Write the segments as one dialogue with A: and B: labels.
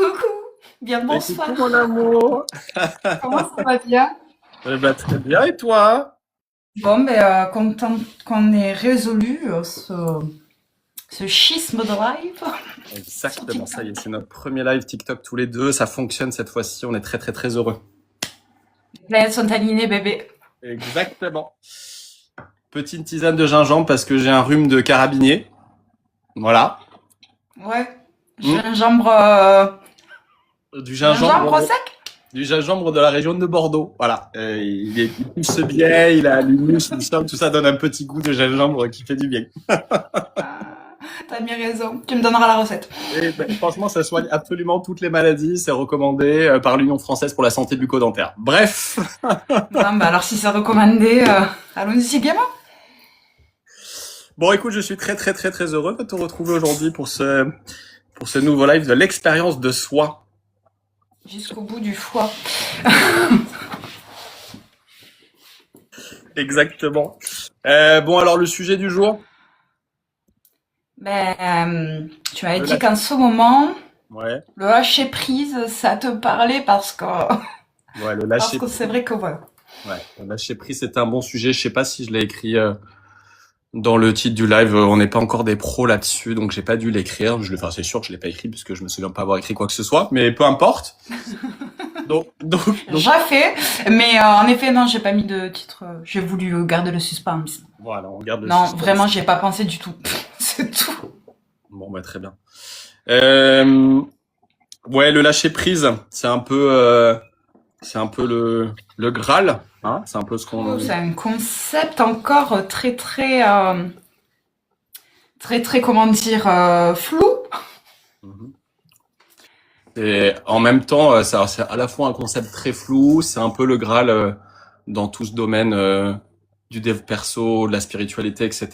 A: Coucou, bien
B: Et
A: bonsoir.
B: coucou mon amour.
A: Comment ça va bien?
B: Eh ben, très bien, et toi?
A: Bon, content qu'on ait résolu ce schisme de live sur
B: Exactement, ça y est,
A: TikTok.
B: c'est notre premier live TikTok tous les deux. Ça fonctionne cette fois-ci, on est très très très heureux.
A: Les planètes sont alignées, bébé.
B: Exactement. Petite tisane de gingembre parce que j'ai un rhume de carabinier. Voilà.
A: Ouais,
B: Hmm.
A: gingembre,
B: Du
A: gingembre
B: gingembre,
A: sec?
B: du gingembre de la région de Bordeaux. Voilà. Il pousse bien, il a l'humus, tout ça donne un petit goût de gingembre qui fait du bien.
A: Ah, t'as bien raison. Tu me donneras la recette.
B: Et ben, franchement, ça soigne absolument toutes les maladies. C'est recommandé par l'Union française pour la santé bucco-dentaire. Bref.
A: Bon, alors si c'est recommandé, allons-y gaiement.
B: Bon, écoute, je suis très très très très heureux de te retrouver aujourd'hui pour ce nouveau live de l'expérience de soi.
A: Jusqu'au bout du foie.
B: Exactement. Bon, alors le sujet du jour.
A: Tu m'avais
B: Le
A: dit
B: lâcher.
A: qu'en ce moment,
B: Ouais,
A: le lâcher prise, ça te parlait
B: ouais, le
A: parce
B: lâcher
A: que c'est
B: prise.
A: vrai que voilà.
B: Ouais, le lâcher prise, c'est un bon sujet. Je sais pas si je l'ai écrit dans le titre du live. On n'est pas encore des pros là-dessus, donc j'ai pas dû l'écrire. Enfin, c'est sûr que je l'ai pas écrit puisque je me souviens pas avoir écrit quoi que ce soit. Mais peu importe. Donc,
A: J'ai fait, mais en effet, non, j'ai pas mis de titre. J'ai voulu garder le suspense.
B: voilà, on garde le
A: Non,
B: suspense.
A: vraiment, j'y ai pas pensé du tout. C'est tout.
B: Bon, bah très bien. Euh, ouais, le lâcher prise, c'est un peu le Graal, hein. C'est un peu ce
A: Oh,
B: qu'on.
A: c'est un concept encore très, comment dire, flou.
B: Mhm. Et en même temps, c'est à la fois un concept très flou, c'est un peu le Graal dans tout ce domaine du dev perso, de la spiritualité, etc.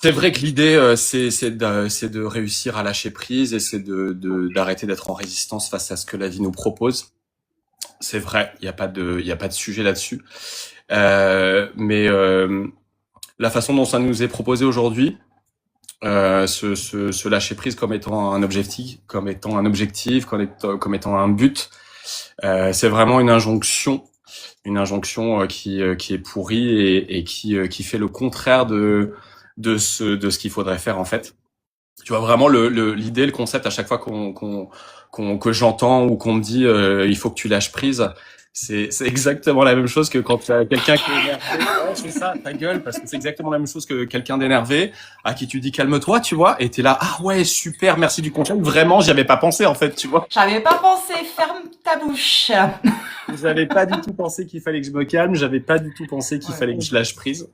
B: C'est vrai que l'idée, c'est de réussir à lâcher prise et c'est d'arrêter d'être en résistance face à ce que la vie nous propose. C'est vrai, il y a pas de sujet là-dessus. Mais la façon dont ça nous est proposé aujourd'hui, se lâcher prise comme étant un but, c'est vraiment une injonction qui est pourrie qui fait le contraire de ce qu'il faudrait faire en fait. Tu vois vraiment l'idée, le concept à chaque fois que j'entends ou qu'on me dit il faut que tu lâches prise, c'est exactement la même chose que quand tu as quelqu'un qui est énervé. Ouais, c'est ça, ta gueule, parce que c'est exactement la même chose que quelqu'un d'énervé à qui tu dis calme-toi, tu vois, et t'es là, ah ouais, super, merci du conseil. Vraiment, j'y avais pas pensé en fait, tu vois.
A: J'avais pas pensé, ferme ta bouche.
B: J'avais pas du tout pensé qu'il fallait que je me calme, j'avais pas du tout pensé qu'il
A: Ouais.
B: fallait que je lâche prise.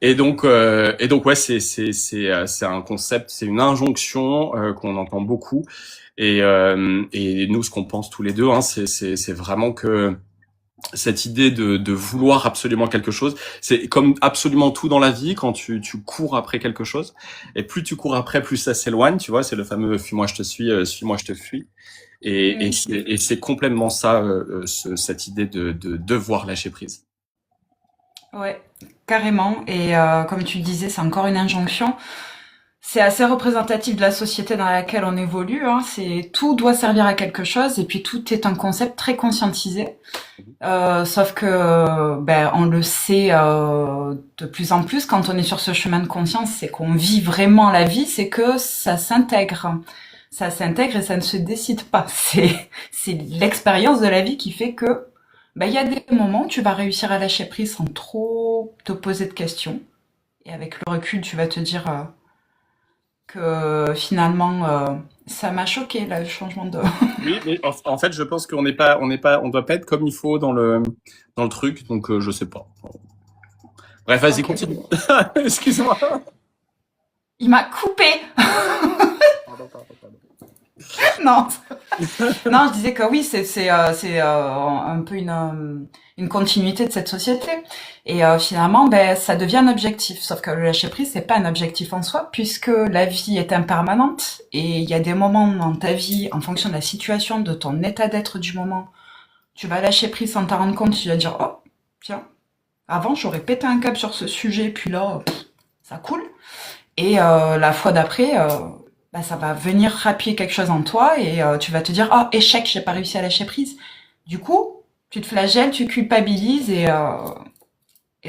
B: Et donc ouais, c'est un concept, c'est une injonction qu'on entend beaucoup. Et nous, ce qu'on pense tous les deux, hein, c'est vraiment que cette idée de vouloir absolument quelque chose, c'est comme absolument tout dans la vie, quand tu cours après quelque chose, et plus tu cours après, plus ça s'éloigne, tu vois, c'est le fameux fuis-moi je te suis, suis-moi je te fuis.
A: Oui.
B: Et c'est complètement ça, cette idée de devoir lâcher prise.
A: Ouais, carrément. Et comme tu le disais, c'est encore une injonction. C'est assez représentatif de la société dans laquelle on évolue, hein. C'est tout doit servir à quelque chose et puis tout est un concept très conscientisé. Sauf que on le sait de plus en plus quand on est sur ce chemin de conscience, c'est qu'on vit vraiment la vie, c'est que ça s'intègre et ça ne se décide pas. C'est l'expérience de la vie qui fait que il y a des moments où tu vas réussir à lâcher prise sans trop te poser de questions et avec le recul, tu vas te dire que finalement ça m'a choqué là, le changement de.
B: Oui, mais en fait, je pense on doit pas être comme il faut dans le truc, donc je sais pas. Bref, vas-y,
A: Ok.
B: continue. Excuse-moi.
A: Il m'a coupé.
B: Pardon, pardon, pardon.
A: Non, non, je disais que oui, c'est un peu une continuité de cette société. Et finalement, ça devient un objectif. Sauf que le lâcher prise, c'est pas un objectif en soi, puisque la vie est impermanente et il y a des moments dans ta vie, en fonction de la situation, de ton état d'être du moment, tu vas lâcher prise sans t'en rendre compte. Tu vas dire, oh, tiens, avant j'aurais pété un câble sur ce sujet, puis là, ça coule. Et la fois d'après. bah, ça va venir rappuyer quelque chose en toi et tu vas te dire, oh, échec, j'ai pas réussi à lâcher prise. Du coup, tu te flagelles, tu culpabilises et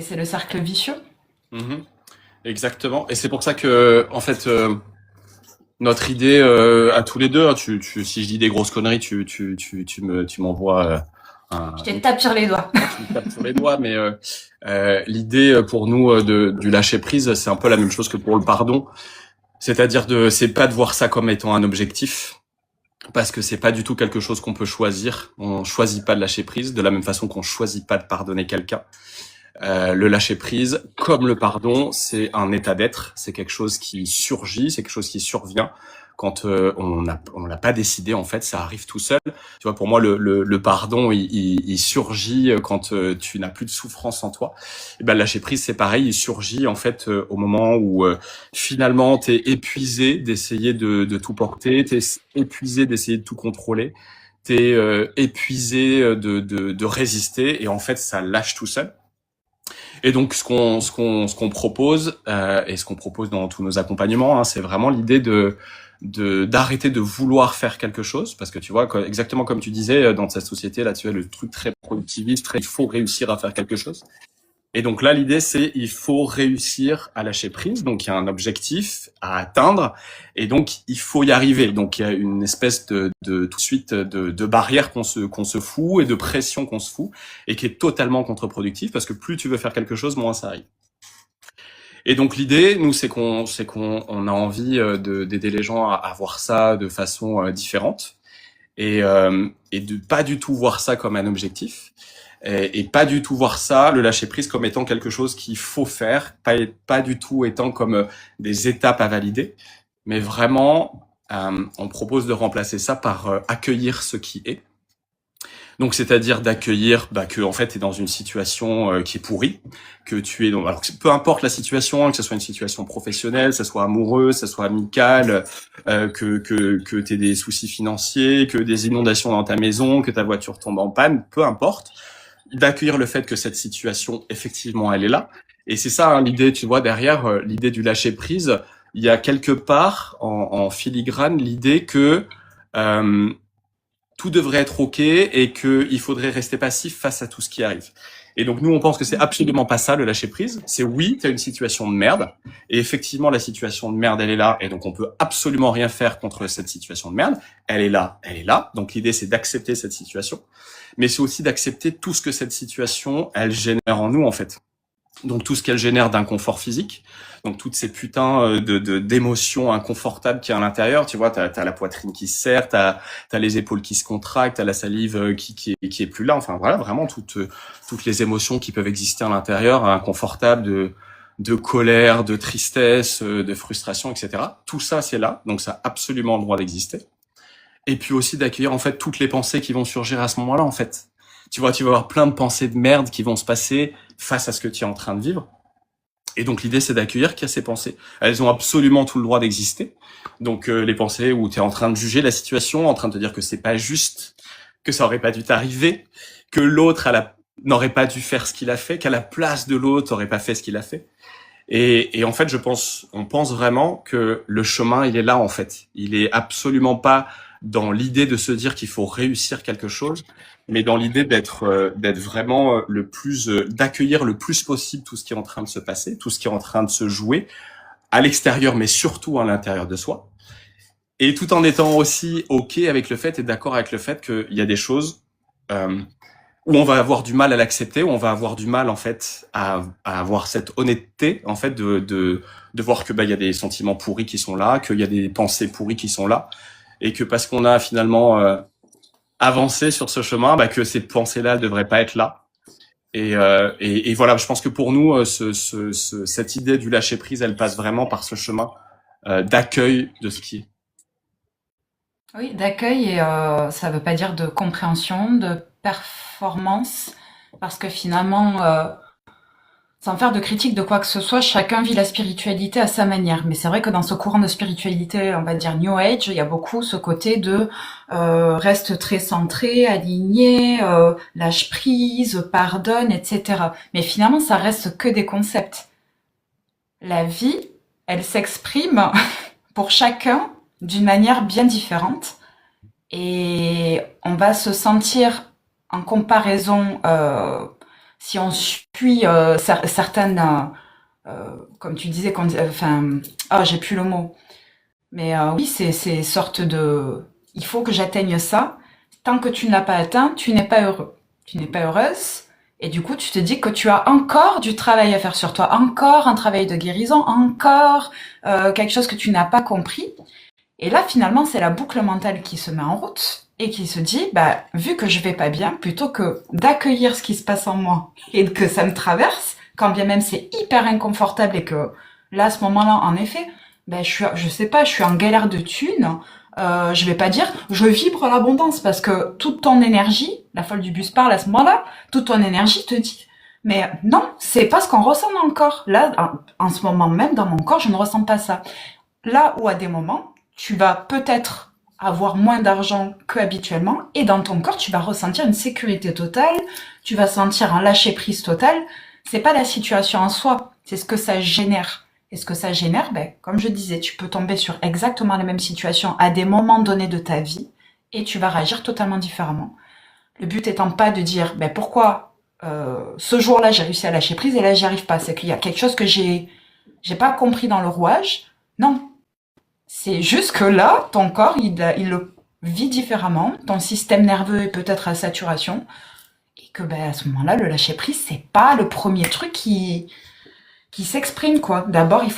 A: c'est le cercle vicieux.
B: Mhm. Exactement. Et c'est pour ça que, en fait, notre idée à tous les deux, hein, si je dis des grosses conneries, tu m'envoies
A: Je te tape sur les doigts.
B: tu me tapes sur les doigts, mais l'idée pour nous du lâcher prise, c'est un peu la même chose que pour le pardon. C'est-à-dire c'est pas de voir ça comme étant un objectif, parce que c'est pas du tout quelque chose qu'on peut choisir. On choisit pas de lâcher prise, de la même façon qu'on choisit pas de pardonner quelqu'un. Le lâcher prise, comme le pardon, c'est un état d'être, c'est quelque chose qui surgit, c'est quelque chose qui survient quand on l'a pas décidé. En fait, ça arrive tout seul. Tu vois, pour moi, le pardon, il surgit quand tu n'as plus de souffrance en toi. Et ben, le lâcher prise, c'est pareil, il surgit en fait au moment où finalement t'es épuisé d'essayer de tout porter, t'es épuisé d'essayer de tout contrôler, t'es épuisé de résister, et en fait, ça lâche tout seul. Et donc ce qu'on propose et ce qu'on propose dans tous nos accompagnements, hein, c'est vraiment l'idée d'arrêter de vouloir faire quelque chose, parce que tu vois, exactement comme tu disais, dans cette société là, tu as le truc très productiviste, il faut réussir à faire quelque chose. Et donc là, l'idée, c'est il faut réussir à lâcher prise. Donc, il y a un objectif à atteindre, et donc il faut y arriver. Donc, il y a une espèce de tout de suite de barrière qu'on se fout et de pression qu'on se fout, et qui est totalement contre-productif, parce que plus tu veux faire quelque chose, moins ça arrive. Et donc l'idée, nous, c'est qu'on a envie d'aider les gens à voir ça de façon différente, et de pas du tout voir ça comme un objectif, et pas du tout voir ça, le lâcher prise, comme étant quelque chose qu'il faut faire, pas du tout étant comme des étapes à valider, mais vraiment, on propose de remplacer ça par accueillir ce qui est. Donc, c'est-à-dire d'accueillir que en fait, tu es dans une situation qui est pourrie, que tu es dans, alors peu importe la situation, hein, que ce soit une situation professionnelle, que ce soit amoureuse, que ce soit amicale, que tu aies des soucis financiers, que des inondations dans ta maison, que ta voiture tombe en panne, peu importe, d'accueillir le fait que cette situation, effectivement, elle est là. Et c'est ça, hein, l'idée, tu vois, derrière l'idée du lâcher prise, il y a quelque part en filigrane l'idée que euh, tout devrait être OK et qu'il faudrait rester passif face à tout ce qui arrive. Et donc nous, on pense que c'est absolument pas ça, le lâcher prise. C'est oui, tu as une situation de merde, et effectivement, la situation de merde, elle est là, et donc on peut absolument rien faire contre cette situation de merde. Elle est là, elle est là. Donc l'idée, c'est d'accepter cette situation, mais c'est aussi d'accepter tout ce que cette situation, elle génère en nous, en fait. Donc tout ce qu'elle génère d'inconfort physique, donc toutes ces putains d'émotions inconfortables qu'il y a à l'intérieur, tu vois, t'as la poitrine qui se serre, t'as les épaules qui se contractent, t'as la salive qui est plus là, enfin voilà, vraiment toutes les émotions qui peuvent exister à l'intérieur, inconfortables, de colère, de tristesse, de frustration, etc. Tout ça, c'est là, donc ça a absolument le droit d'exister. Et puis aussi d'accueillir en fait toutes les pensées qui vont surgir à ce moment-là, en fait. Tu vois, tu vas avoir plein de pensées de merde qui vont se passer face à ce que tu es en train de vivre. Et donc l'idée, c'est d'accueillir qu'il y a ces pensées. Elles ont absolument tout le droit d'exister. Donc les pensées où tu es en train de juger la situation, en train de te dire que c'est pas juste, que ça aurait pas dû t'arriver, que l'autre n'aurait pas dû faire ce qu'il a fait, qu'à la place de l'autre, n'aurait pas fait ce qu'il a fait. Et en fait, on pense vraiment que le chemin, il est là, en fait. Il est absolument pas dans l'idée de se dire qu'il faut réussir quelque chose, mais dans l'idée d'être vraiment d'accueillir le plus possible tout ce qui est en train de se passer, tout ce qui est en train de se jouer à l'extérieur, mais surtout à l'intérieur de soi. Et tout en étant aussi OK avec le fait et d'accord avec le fait qu'il y a des choses, où on va avoir du mal à l'accepter, où on va avoir du mal en fait à avoir cette honnêteté en fait de voir que il y a des sentiments pourris qui sont là, qu'il y a des pensées pourries qui sont là, et que parce qu'on a finalement avancé sur ce chemin, que ces pensées-là ne devraient pas être là. Et voilà, je pense que pour nous, cette idée du lâcher prise, elle passe vraiment par ce chemin d'accueil de ce qui est.
A: Oui, d'accueil et ça veut pas dire de compréhension, de performance, parce que finalement, sans faire de critique de quoi que ce soit, chacun vit la spiritualité à sa manière. Mais c'est vrai que dans ce courant de spiritualité, on va dire New Age, il y a beaucoup ce côté de reste très centré, aligné, lâche prise, pardonne, etc. Mais finalement, ça reste que des concepts. La vie, elle s'exprime pour chacun d'une manière bien différente. Et on va se sentir en comparaison, si on suit certaines, comme tu disais, enfin, oh, j'ai plus le mot. Mais oui, c'est sorte de, il faut que j'atteigne ça. Tant que tu ne l'as pas atteint, tu n'es pas heureux. Tu n'es pas heureuse. Et du coup, tu te dis que tu as encore du travail à faire sur toi, encore un travail de guérison, encore quelque chose que tu n'as pas compris. Et là, finalement, c'est la boucle mentale qui se met en route et qui se dit, bah, vu que je vais pas bien, plutôt que d'accueillir ce qui se passe en moi et que ça me traverse, quand bien même c'est hyper inconfortable et que là, à ce moment-là, en effet, ben, je sais pas, je suis en galère de thunes, je vais pas dire, je vibre l'abondance parce que toute ton énergie, la folle du bus parle à ce moment-là, toute ton énergie te dit, mais non, c'est pas ce qu'on ressent dans le corps. Là, en ce moment même, dans mon corps, je ne ressens pas ça. Là où à des moments, tu vas peut-être avoir moins d'argent qu'habituellement et dans ton corps, tu vas ressentir une sécurité totale, tu vas sentir un lâcher-prise total. C'est pas la situation en soi, c'est ce que ça génère. Et ce que ça génère, ben, comme je disais, tu peux tomber sur exactement la même situation à des moments donnés de ta vie et tu vas réagir totalement différemment. Le but étant pas de dire, ben, pourquoi ce jour-là j'ai réussi à lâcher prise et là j'y arrive pas. C'est qu'il y a quelque chose que j'ai pas compris dans le rouage. Non, c'est juste que là, ton corps, il le vit différemment, ton système nerveux est peut-être à saturation, et que ben, à ce moment-là, le lâcher-prise, c'est pas le premier truc qui s'exprime, quoi. D'abord, il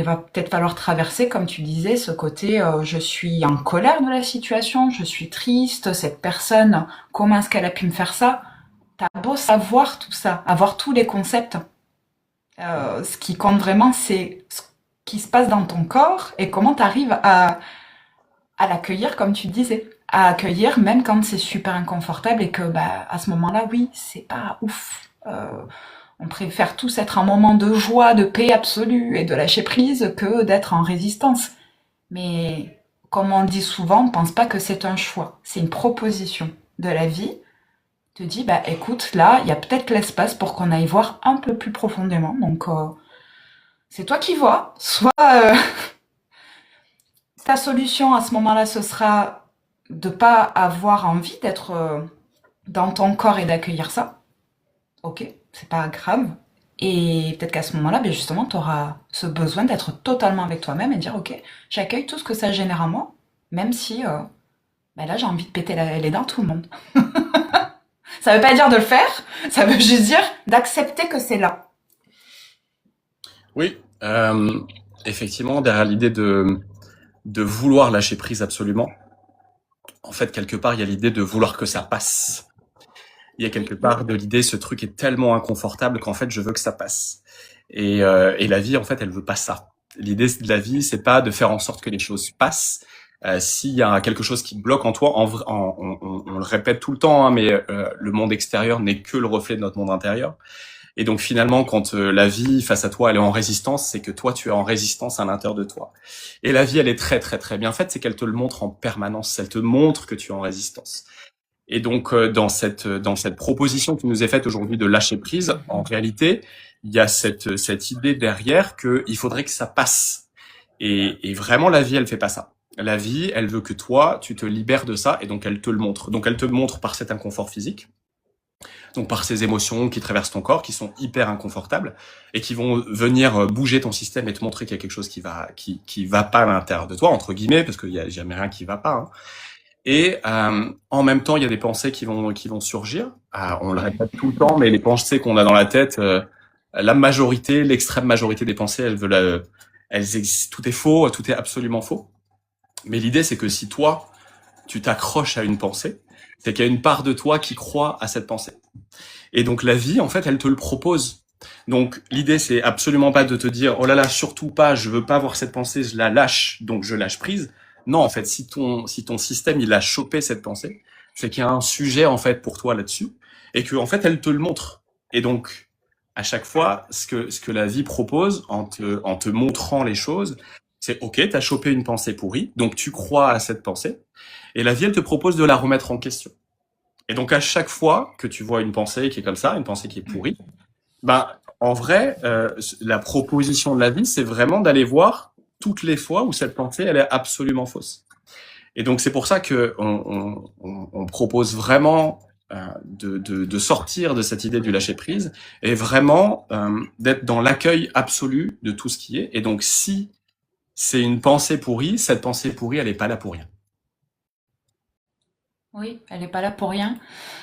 A: va peut-être falloir traverser, comme tu disais, ce côté, je suis en colère de la situation, je suis triste, cette personne, comment est-ce qu'elle a pu me faire ça? T'as beau savoir tout ça, avoir tous les concepts, ce qui compte vraiment, c'est ce qui se passe dans ton corps et comment tu arrives à l'accueillir, comme tu disais. À accueillir même quand c'est super inconfortable et que bah, à ce moment-là, oui, c'est pas ouf. On préfère tous être un moment de joie, de paix absolue et de lâcher prise que d'être en résistance. Mais comme on le dit souvent, on pense pas que c'est un choix. C'est une proposition de la vie. Te dit, bah écoute, là, il y a peut-être l'espace pour qu'on aille voir un peu plus profondément. Donc, c'est toi qui vois. Soit ta solution à ce moment-là, ce sera de pas avoir envie d'être dans ton corps et d'accueillir ça. Ok, c'est pas grave. Et peut-être qu'à ce moment-là, ben justement, tu auras ce besoin d'être totalement avec toi-même et dire, ok, j'accueille tout ce que ça génère en moi, même si ben là, j'ai envie de péter les dents à tout le monde. Ça veut pas dire de le faire, ça veut juste dire d'accepter que c'est là.
B: Oui, effectivement, derrière l'idée de vouloir lâcher prise absolument, en fait, quelque part, il y a l'idée de vouloir que ça passe. Il y a quelque part de l'idée, ce truc est tellement inconfortable qu'en fait, je veux que ça passe. Et la vie, en fait, elle veut pas ça. L'idée de la vie, c'est pas de faire en sorte que les choses passent. S'il y a quelque chose qui bloque en toi, on le répète tout le temps, hein, mais le monde extérieur n'est que le reflet de notre monde intérieur. Et donc finalement, quand la vie face à toi, elle est en résistance, c'est que toi, tu es en résistance à l'intérieur de toi. Et la vie, elle est très très très bien faite, c'est qu'elle te le montre en permanence, elle te montre que tu es en résistance. Et donc dans cette proposition qui nous est faite aujourd'hui de lâcher prise, en réalité, il y a cette idée derrière que il faudrait que ça passe. Et vraiment, la vie, elle fait pas ça. La vie, elle veut que toi, tu te libères de ça, et donc elle te le montre. Donc elle te le montre par cet inconfort physique, donc par ces émotions qui traversent ton corps, qui sont hyper inconfortables et qui vont venir bouger ton système et te montrer qu'il y a quelque chose qui va pas à l'intérieur de toi, entre guillemets, parce qu'il y a jamais rien qui va pas, hein. Et en même temps, il y a des pensées qui vont surgir. On le répète tout le temps, mais les pensées qu'on a dans la tête, la majorité, l'extrême majorité des pensées, tout est faux, tout est absolument faux. Mais l'idée, c'est que si toi, tu t'accroches à une pensée, c'est qu'il y a une part de toi qui croit à cette pensée. Et donc la vie, en fait, elle te le propose. Donc l'idée, c'est absolument pas de te dire, oh là là, surtout pas, je veux pas avoir cette pensée, je la lâche, donc je lâche prise. Non, en fait, si ton système, il a chopé cette pensée, c'est qu'il y a un sujet, en fait, pour toi là-dessus, et que, en fait, elle te le montre. Et donc, à chaque fois, ce que la vie propose, en te montrant les choses, c'est, ok, t'as chopé une pensée pourrie, donc tu crois à cette pensée, et la vie, elle te propose de la remettre en question. Et donc, à chaque fois que tu vois une pensée qui est comme ça, une pensée qui est pourrie, ben, en vrai, la proposition de la vie, c'est vraiment d'aller voir toutes les fois où cette pensée, elle est absolument fausse. Et donc c'est pour ça que on propose vraiment de sortir de cette idée du lâcher prise et vraiment d'être dans l'accueil absolu de tout ce qui est. Et donc si c'est une pensée pourrie, cette pensée pourrie, elle n'est pas là pour rien.
A: Oui, elle n'est pas là pour rien.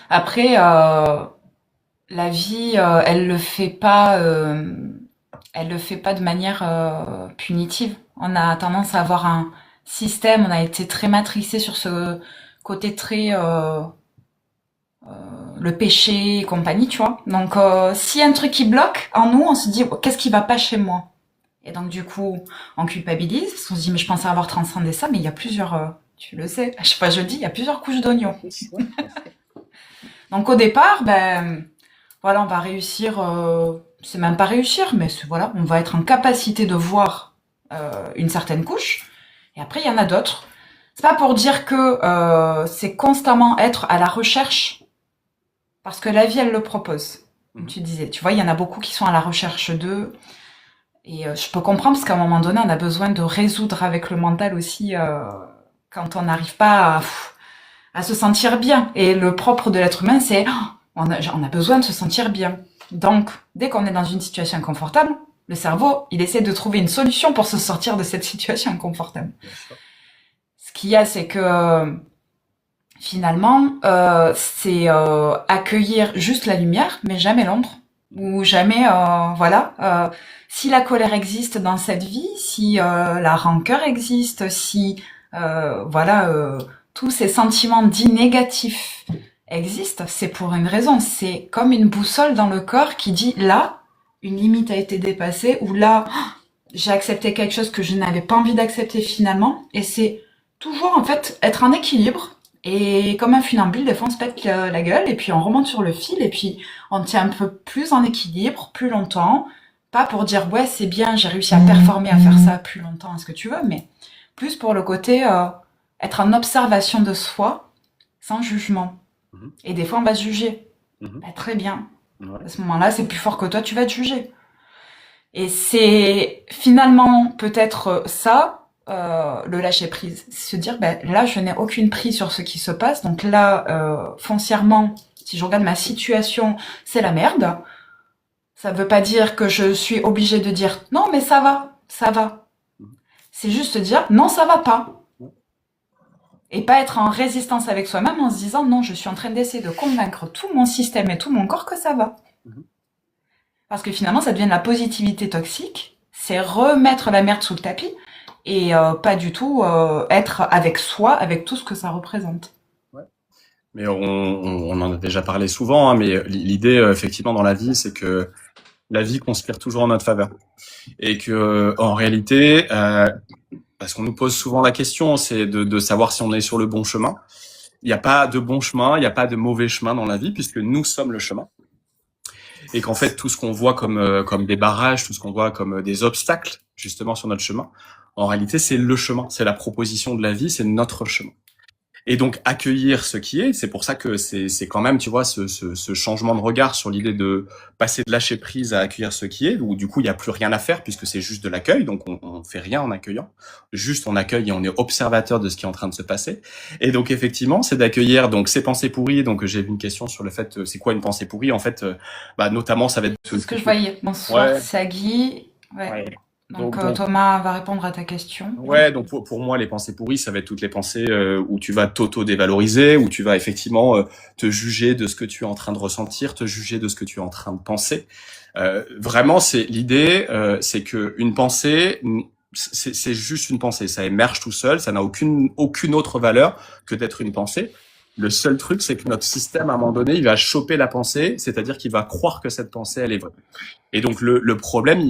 A: Après, la vie, elle le fait pas de manière punitive. On a tendance à avoir un système, on a été très matrixé sur ce côté très le péché et compagnie, tu vois. Donc, s'il y a un truc qui bloque en nous, on se dit oh, qu'est-ce qui va pas chez moi? Et donc, du coup, on culpabilise, parce qu'on se dit mais je pensais avoir transcendé ça, mais il y a plusieurs, tu le sais, à chaque fois je dis, il y a plusieurs couches d'oignons. Donc, au départ, ben voilà, on va réussir, c'est même pas réussir, mais voilà, on va être en capacité de voir une certaine couche. Et après, il y en a d'autres. C'est pas pour dire que c'est constamment être à la recherche, parce que la vie, elle le propose. Comme tu disais, tu vois, il y en a beaucoup qui sont à la recherche d'eux. Et je peux comprendre, parce qu'à un moment donné, on a besoin de résoudre avec le mental aussi quand on n'arrive pas à se sentir bien. Et le propre de l'être humain, c'est on a besoin de se sentir bien. Donc, dès qu'on est dans une situation inconfortable, le cerveau, il essaie de trouver une solution pour se sortir de cette situation inconfortable. Ce qu'il y a, c'est que finalement, c'est accueillir juste la lumière, mais jamais l'ombre, ou jamais, voilà. Si la colère existe dans cette vie, si la rancœur existe, si voilà, tous ces sentiments dits négatifs existent, c'est pour une raison. C'est comme une boussole dans le corps qui dit là, une limite a été dépassée, ou là, j'ai accepté quelque chose que je n'avais pas envie d'accepter finalement. Et c'est toujours en fait être en équilibre. Et comme un funambule, des fois on se pète la gueule et puis on remonte sur le fil et puis on tient un peu plus en équilibre, plus longtemps. Pas pour dire ouais c'est bien, j'ai réussi à performer, à faire ça plus longtemps, ce que tu veux, mais plus pour le côté être en observation de soi, sans jugement.
B: Mhm.
A: Et des fois on va se juger.
B: Mhm.
A: Bah, très bien.
B: Ouais.
A: À ce moment-là, c'est plus fort que toi, tu vas te juger. Et c'est finalement peut-être ça, le lâcher prise. C'est se dire, ben, là, je n'ai aucune prise sur ce qui se passe. Donc là, foncièrement, si je regarde ma situation, c'est la merde. Ça veut pas dire que je suis obligée de dire, non, mais ça va, ça va. C'est juste se dire, non, ça va pas. Et pas être en résistance avec soi-même en se disant, non, je suis en train d'essayer de convaincre tout mon système et tout mon corps que ça va. Parce que finalement, ça devient de la positivité toxique. C'est remettre la merde sous le tapis et pas du tout être avec soi, avec tout ce que ça représente.
B: Ouais. Mais on en a déjà parlé souvent, hein, mais l'idée, effectivement, dans la vie, c'est que la vie conspire toujours en notre faveur. Et que, en réalité, parce qu'on nous pose souvent la question, c'est de savoir si on est sur le bon chemin. Il n'y a pas de bon chemin, il n'y a pas de mauvais chemin dans la vie, puisque nous sommes le chemin. Et qu'en fait, tout ce qu'on voit comme des barrages, tout ce qu'on voit comme des obstacles, justement, sur notre chemin, en réalité, c'est le chemin, c'est la proposition de la vie, c'est notre chemin. Et donc, accueillir ce qui est, c'est pour ça que c'est quand même, tu vois, ce changement de regard sur l'idée de passer de lâcher prise à accueillir ce qui est, où du coup, il n'y a plus rien à faire puisque c'est juste de l'accueil, donc on fait rien en accueillant, juste on accueille et on est observateur de ce qui est en train de se passer. Et donc, effectivement, c'est d'accueillir donc ces pensées pourries. Donc, j'ai vu une question sur le fait, c'est quoi une pensée pourrie? En fait, bah, notamment, ça va être...
A: C'est ce que je voyais. Bonsoir,
B: Ouais.
A: Sagui. Ouais.
B: Ouais.
A: Donc,
B: Donc,
A: Thomas va répondre à ta question.
B: ouais, donc pour moi, les pensées pourries, ça va être toutes les pensées où tu vas t'auto-dévaloriser, où tu vas effectivement te juger de ce que tu es en train de ressentir, te juger de ce que tu es en train de penser. Vraiment, c'est l'idée, c'est que une pensée, c'est juste une pensée, ça émerge tout seul, ça n'a aucune autre valeur que d'être une pensée. Le seul truc, c'est que notre système, à un moment donné, il va choper la pensée, c'est-à-dire qu'il va croire que cette pensée, elle est vraie. Et donc, le problème,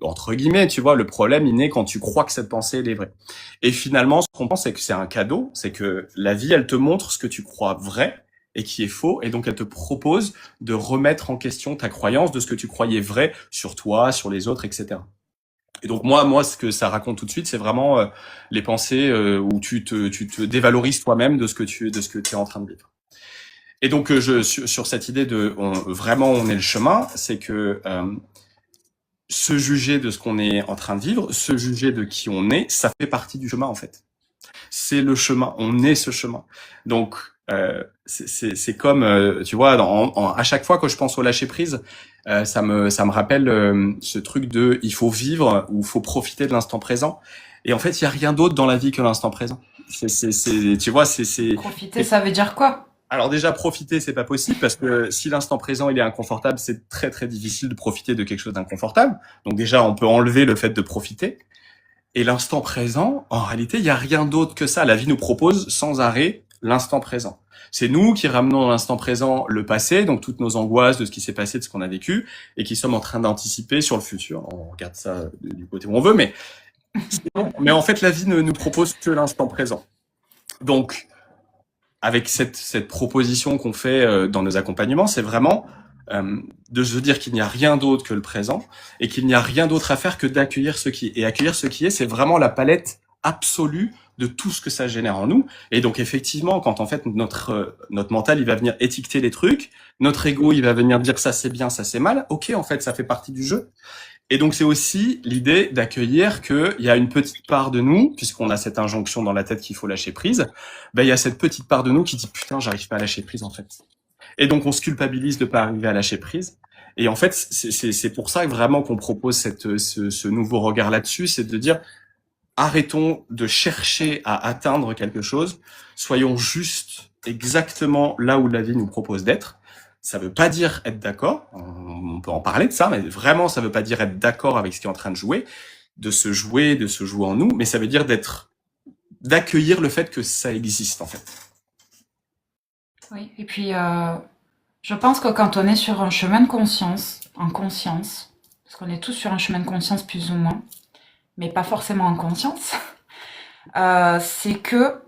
B: entre guillemets, tu vois, le problème, il naît quand tu crois que cette pensée, elle est vraie. Et finalement, ce qu'on pense, c'est que c'est un cadeau, c'est que la vie, elle te montre ce que tu crois vrai et qui est faux, et donc elle te propose de remettre en question ta croyance de ce que tu croyais vrai sur toi, sur les autres, etc. Et donc moi, ce que ça raconte tout de suite, c'est vraiment les pensées où tu te dévalorises toi-même de ce que tu es en train de vivre. Et donc sur cette idée de vraiment on est le chemin, c'est que se juger de ce qu'on est en train de vivre, se juger de qui on est, ça fait partie du chemin en fait. C'est le chemin, on est ce chemin. Donc c'est comme tu vois, à chaque fois que je pense au lâcher prise, ça me rappelle ce truc de il faut vivre ou il faut profiter de l'instant présent. Et en fait, il y a rien d'autre dans la vie que l'instant présent. Tu vois,
A: Profiter, ça veut dire quoi?
B: alors déjà, profiter, c'est pas possible parce que si l'instant présent il est inconfortable, c'est très très difficile de profiter de quelque chose d'inconfortable. Donc déjà, on peut enlever le fait de profiter. Et l'instant présent, en réalité, il y a rien d'autre que ça. La vie nous propose sans arrêt l'instant présent. C'est nous qui ramenons dans l'instant présent le passé, donc toutes nos angoisses de ce qui s'est passé, de ce qu'on a vécu, et qui sommes en train d'anticiper sur le futur. On regarde ça du côté où on veut, mais en fait, la vie ne nous propose que l'instant présent. Donc, avec cette proposition qu'on fait dans nos accompagnements, c'est vraiment de se dire qu'il n'y a rien d'autre que le présent et qu'il n'y a rien d'autre à faire que d'accueillir ce qui est. Et accueillir ce qui est, c'est vraiment la palette absolue de tout ce que ça génère en nous. Et donc effectivement, quand en fait notre mental il va venir étiqueter les trucs, notre ego il va venir dire ça c'est bien, ça c'est mal. Ok, en fait ça fait partie du jeu. Et donc c'est aussi l'idée d'accueillir qu'il y a une petite part de nous, puisqu'on a cette injonction dans la tête qu'il faut lâcher prise, ben il y a cette petite part de nous qui dit putain j'arrive pas à lâcher prise en fait. Et donc on se culpabilise de pas arriver à lâcher prise. Et en fait c'est pour ça que vraiment qu'on propose ce nouveau regard là-dessus, c'est de dire arrêtons de chercher à atteindre quelque chose, soyons juste exactement là où la vie nous propose d'être. Ça veut pas dire être d'accord, on peut en parler de ça, mais vraiment ça veut pas dire être d'accord avec ce qui est en train de se jouer en nous, mais ça veut dire d'accueillir le fait que ça existe en fait.
A: Oui, et puis je pense que quand on est sur un chemin de conscience, en conscience, parce qu'on est tous sur un chemin de conscience plus ou moins, mais pas forcément en conscience, c'est que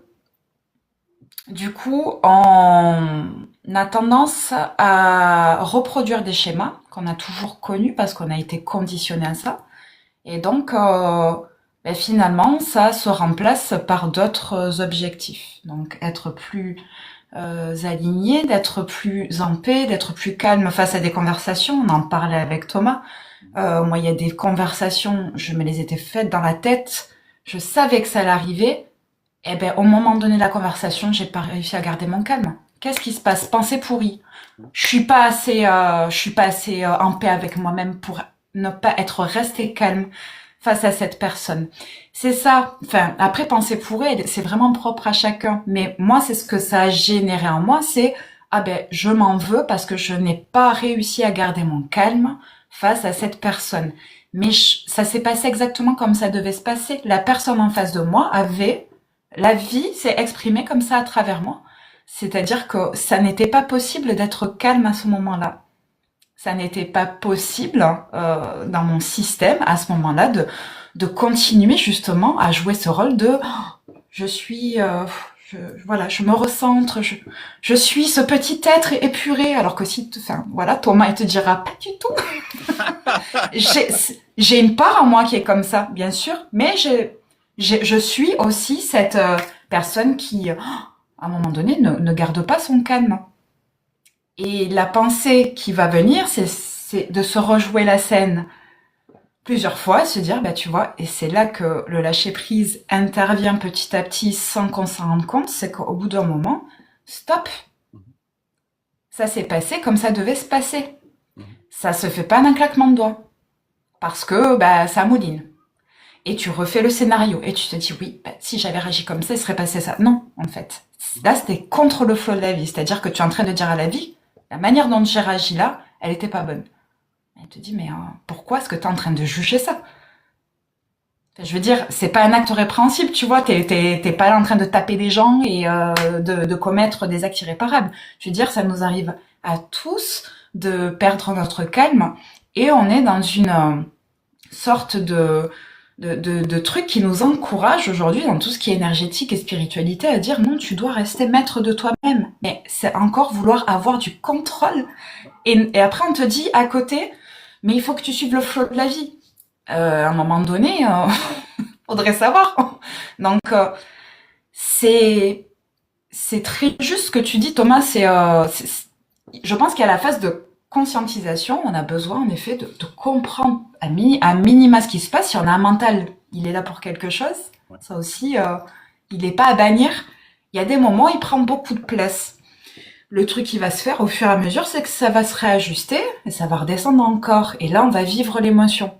A: du coup, on a tendance à reproduire des schémas qu'on a toujours connus parce qu'on a été conditionné à ça. Et donc, ben finalement, ça se remplace par d'autres objectifs. Donc, être plus aligné, d'être plus en paix, d'être plus calme face à des conversations. On en parlait avec Thomas. Moi, il y a des conversations, je me les étais faites dans la tête. Je savais que ça allait arriver. Eh ben, au moment donné de la conversation, j'ai pas réussi à garder mon calme. Qu'est-ce qui se passe? Pensée pourrie. Je suis pas assez en paix avec moi-même pour ne pas être resté calme face à cette personne. C'est ça. Enfin, après, pensée pourrie, c'est vraiment propre à chacun. Mais moi, c'est ce que ça a généré en moi, c'est ah ben, je m'en veux parce que je n'ai pas réussi à garder mon calme face à cette personne. Mais ça s'est passé exactement comme ça devait se passer. La personne en face de moi avait la vie s'est exprimée comme ça à travers moi. C'est-à-dire que ça n'était pas possible d'être calme à ce moment-là. Ça n'était pas possible dans mon système à ce moment-là de continuer justement à jouer ce rôle de je suis voilà, je me recentre, je suis ce petit être épuré, alors que si enfin voilà, Thomas il te dira pas du tout. J'ai une part en moi qui est comme ça, bien sûr, mais je suis aussi cette personne qui, à un moment donné, ne garde pas son calme. Et la pensée qui va venir, c'est de se rejouer la scène plusieurs fois, se dire, bah tu vois, et c'est là que le lâcher-prise intervient petit à petit sans qu'on s'en rende compte, c'est qu'au bout d'un moment, stop, ça s'est passé comme ça devait se passer. Ça se fait pas d'un claquement de doigts, parce que bah ça mouline. Et tu refais le scénario et tu te dis oui, bah, si j'avais réagi comme ça, il serait passé ça. Non, en fait. Là, c'était contre le flot de la vie. C'est-à-dire que tu es en train de dire à la vie, la manière dont j'ai réagi là, elle était pas bonne. Elle te dit, mais pourquoi est-ce que tu es en train de juger ça? Je veux dire, c'est pas un acte répréhensible, tu vois. T'es pas là en train de taper des gens et de commettre des actes irréparables. Je veux dire, ça nous arrive à tous de perdre notre calme et on est dans une sorte de trucs qui nous encouragent aujourd'hui dans tout ce qui est énergétique et spiritualité à dire non, tu dois rester maître de toi-même. Mais c'est encore vouloir avoir du contrôle. Et après, on te dit à côté, mais il faut que tu suives le flot de la vie. À un moment donné, faudrait savoir. Donc, c'est très juste ce que tu dis, Thomas. Je pense qu'il y a la phase de conscientisation, on a besoin en effet de comprendre à minima ce qui se passe. Si on a un mental, il est là pour quelque chose.
B: Ouais.
A: Ça aussi, il n'est pas à bannir. Il y a des moments, il prend beaucoup de place. Le truc qui va se faire au fur et à mesure, c'est que ça va se réajuster et ça va redescendre encore. Et là, on va vivre l'émotion,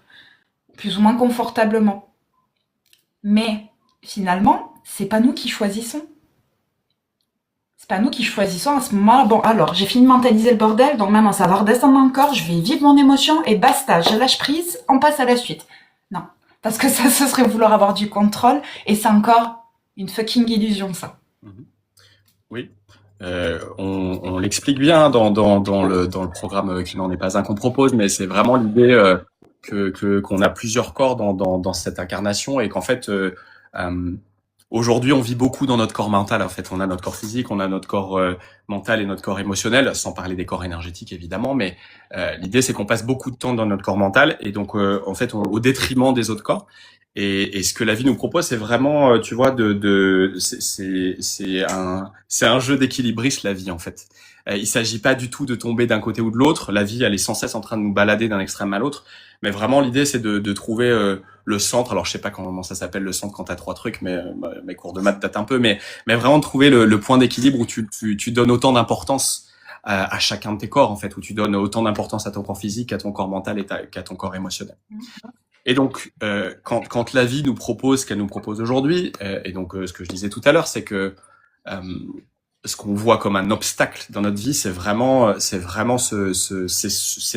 A: plus ou moins confortablement. Mais finalement, c'est pas nous qui choisissons. C'est pas nous qui choisissons à ce moment-là. Bon, alors, j'ai fini de mentaliser le bordel, donc maintenant ça va redescendre encore, je vais vivre mon émotion et basta, je lâche prise, on passe à la suite. Non. Parce que ça, ce serait vouloir avoir du contrôle et c'est encore une fucking illusion, ça.
B: Oui. On l'explique bien dans le programme qui n'en est pas un qu'on propose, mais c'est vraiment l'idée qu'on a plusieurs corps dans cette incarnation et qu'en fait aujourd'hui on vit beaucoup dans notre corps mental. En fait, on a notre corps physique, on a notre corps mental et notre corps émotionnel, sans parler des corps énergétiques évidemment, mais l'idée c'est qu'on passe beaucoup de temps dans notre corps mental et donc en fait au détriment des autres corps. Et ce que la vie nous propose, c'est vraiment, tu vois, c'est un jeu d'équilibriste, la vie, en fait. Il s'agit pas du tout de tomber d'un côté ou de l'autre. La vie, elle est sans cesse en train de nous balader d'un extrême à l'autre. Mais vraiment, l'idée, c'est de trouver le centre. Alors, je sais pas comment ça s'appelle, le centre, quand t'as trois trucs, mais mes cours de maths datent un peu. Mais vraiment de trouver le point d'équilibre où tu donnes autant d'importance à chacun de tes corps, en fait, où tu donnes autant d'importance à ton corps physique, qu'à ton corps mental et qu'à ton corps émotionnel. Et donc, quand la vie nous propose ce qu'elle nous propose aujourd'hui, et donc ce que je disais tout à l'heure, c'est que ce qu'on voit comme un obstacle dans notre vie, c'est vraiment c'est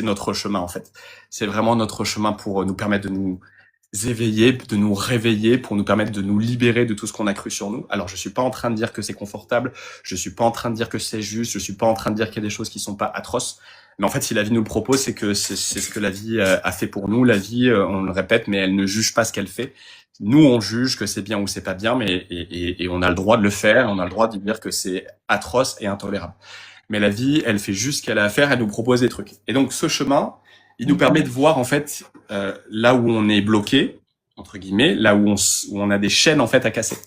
B: notre chemin en fait. C'est vraiment notre chemin pour nous permettre de nous éveiller, de nous réveiller, pour nous permettre de nous libérer de tout ce qu'on a cru sur nous. Alors, je suis pas en train de dire que c'est confortable, je suis pas en train de dire que c'est juste, je suis pas en train de dire qu'il y a des choses qui sont pas atroces. Mais en fait, si la vie nous le propose, c'est que c'est ce que la vie a fait pour nous. La vie, on le répète, mais elle ne juge pas ce qu'elle fait. Nous, on juge que c'est bien ou c'est pas bien, mais et on a le droit de le faire. On a le droit de dire que c'est atroce et intolérable. Mais la vie, elle fait juste ce qu'elle a à faire. Elle nous propose des trucs. Et donc, ce chemin, il nous permet de voir en fait là où on est bloqué entre guillemets, là où on a des chaînes en fait à casser.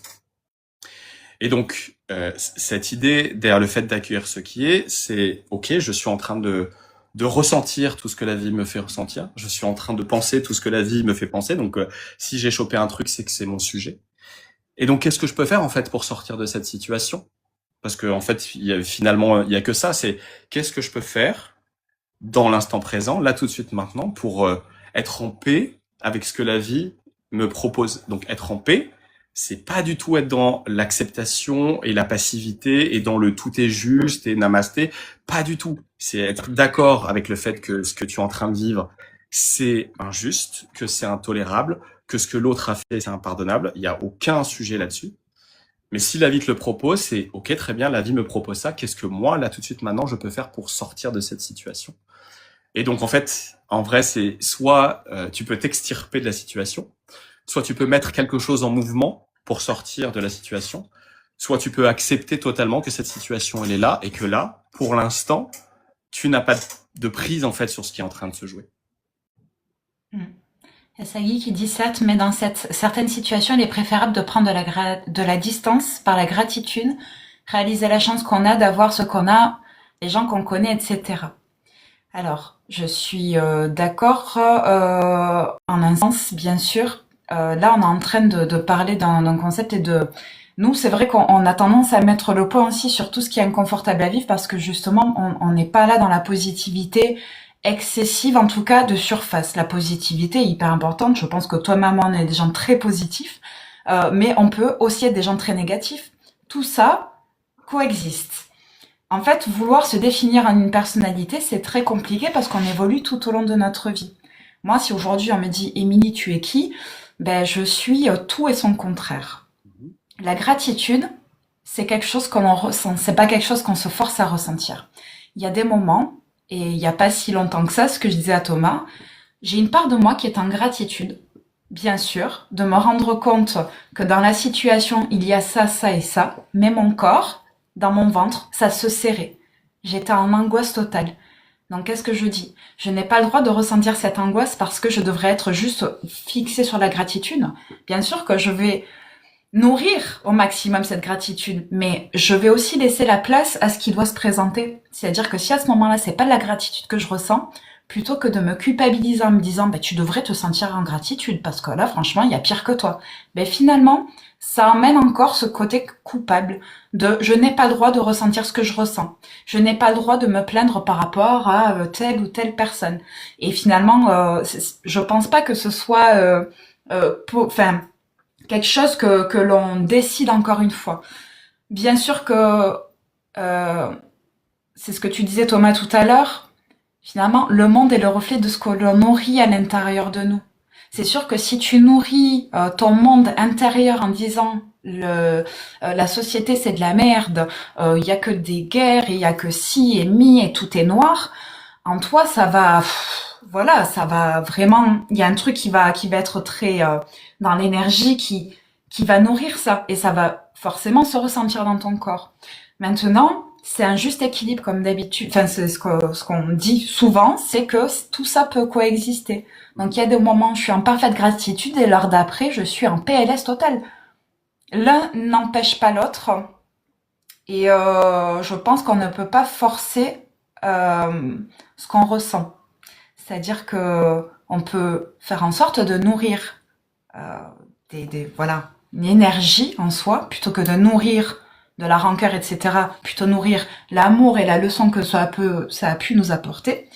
B: Et donc, cette idée derrière le fait d'accueillir ce qui est, c'est ok, je suis en train de ressentir tout ce que la vie me fait ressentir. Je suis en train de penser tout ce que la vie me fait penser. Donc, si j'ai chopé un truc, c'est que c'est mon sujet. Et donc, qu'est-ce que je peux faire en fait pour sortir de cette situation? Parce que en fait, finalement, il y a que ça. C'est qu'est-ce que je peux faire dans l'instant présent, là tout de suite, maintenant, pour être en paix avec ce que la vie me propose. Donc, être en paix, c'est pas du tout être dans l'acceptation et la passivité et dans le tout est juste et namasté. Pas du tout. C'est être d'accord avec le fait que ce que tu es en train de vivre, c'est injuste, que c'est intolérable, que ce que l'autre a fait, c'est impardonnable. Il y a aucun sujet là-dessus. Mais si la vie te le propose, c'est ok, très bien, la vie me propose ça. Qu'est-ce que moi, là, tout de suite, maintenant, je peux faire pour sortir de cette situation? Et donc, en fait, en vrai, c'est soit tu peux t'extirper de la situation, soit tu peux mettre quelque chose en mouvement pour sortir de la situation, soit tu peux accepter totalement que cette situation, elle est là et que là, pour l'instant, tu n'as pas de prise, en fait, sur ce qui est en train de se jouer.
A: Il y a Sagi qui dit certes, mais dans certaines situations, il est préférable de prendre de la distance par la gratitude, réaliser la chance qu'on a d'avoir ce qu'on a, les gens qu'on connaît, etc. Alors, je suis d'accord en un sens, bien sûr. Là, on est en train de parler d'un concept et de... Nous, c'est vrai qu'on a tendance à mettre le point aussi sur tout ce qui est inconfortable à vivre parce que justement, on n'est pas là dans la positivité excessive, en tout cas de surface. La positivité est hyper importante. Je pense que toi, maman, on est des gens très positifs, mais on peut aussi être des gens très négatifs. Tout ça coexiste. En fait, vouloir se définir en une personnalité, c'est très compliqué parce qu'on évolue tout au long de notre vie. Moi, si aujourd'hui on me dit « Émilie, tu es qui ?» Ben, je suis tout et son contraire. La gratitude, c'est quelque chose qu'on en ressent, c'est pas quelque chose qu'on se force à ressentir. Il y a des moments, et il n'y a pas si longtemps que ça, ce que je disais à Thomas, j'ai une part de moi qui est en gratitude, bien sûr, de me rendre compte que dans la situation, il y a ça, ça et ça, mais mon corps, dans mon ventre, ça se serrait. J'étais en angoisse totale. Donc, qu'est-ce que je dis? Je n'ai pas le droit de ressentir cette angoisse parce que je devrais être juste fixée sur la gratitude. Bien sûr que je vais nourrir au maximum cette gratitude, mais je vais aussi laisser la place à ce qui doit se présenter. C'est-à-dire que si à ce moment-là, c'est pas de la gratitude que je ressens, plutôt que de me culpabiliser en me disant, ben, tu devrais te sentir en gratitude parce que là, franchement, il y a pire que toi. Ben, finalement, ça emmène encore ce côté coupable de je n'ai pas le droit de ressentir ce que je ressens. Je n'ai pas le droit de me plaindre par rapport à telle ou telle personne. Et finalement, je pense pas que ce soit, enfin, quelque chose que l'on décide encore une fois. Bien sûr que euh, c'est ce que tu disais Thomas tout à l'heure. Finalement, le monde est le reflet de ce que l'on nourrit à l'intérieur de nous. C'est sûr que si tu nourris ton monde intérieur en disant la société c'est de la merde, il y a que des guerres, il y a que ci et mi et tout est noir, en toi ça va, voilà, ça va vraiment, il y a un truc qui va être très dans l'énergie qui va nourrir ça et ça va forcément se ressentir dans ton corps. Maintenant, c'est un juste équilibre comme d'habitude. Enfin, c'est ce qu'on dit souvent, c'est que tout ça peut coexister. Donc il y a des moments où je suis en parfaite gratitude et l'heure d'après, je suis en PLS total. L'un n'empêche pas l'autre et je pense qu'on ne peut pas forcer ce qu'on ressent. C'est-à-dire que on peut faire en sorte de nourrir euh, voilà, une énergie en soi plutôt que de nourrir de la rancœur, etc. Plutôt nourrir l'amour et la leçon que ça a pu nous apporter.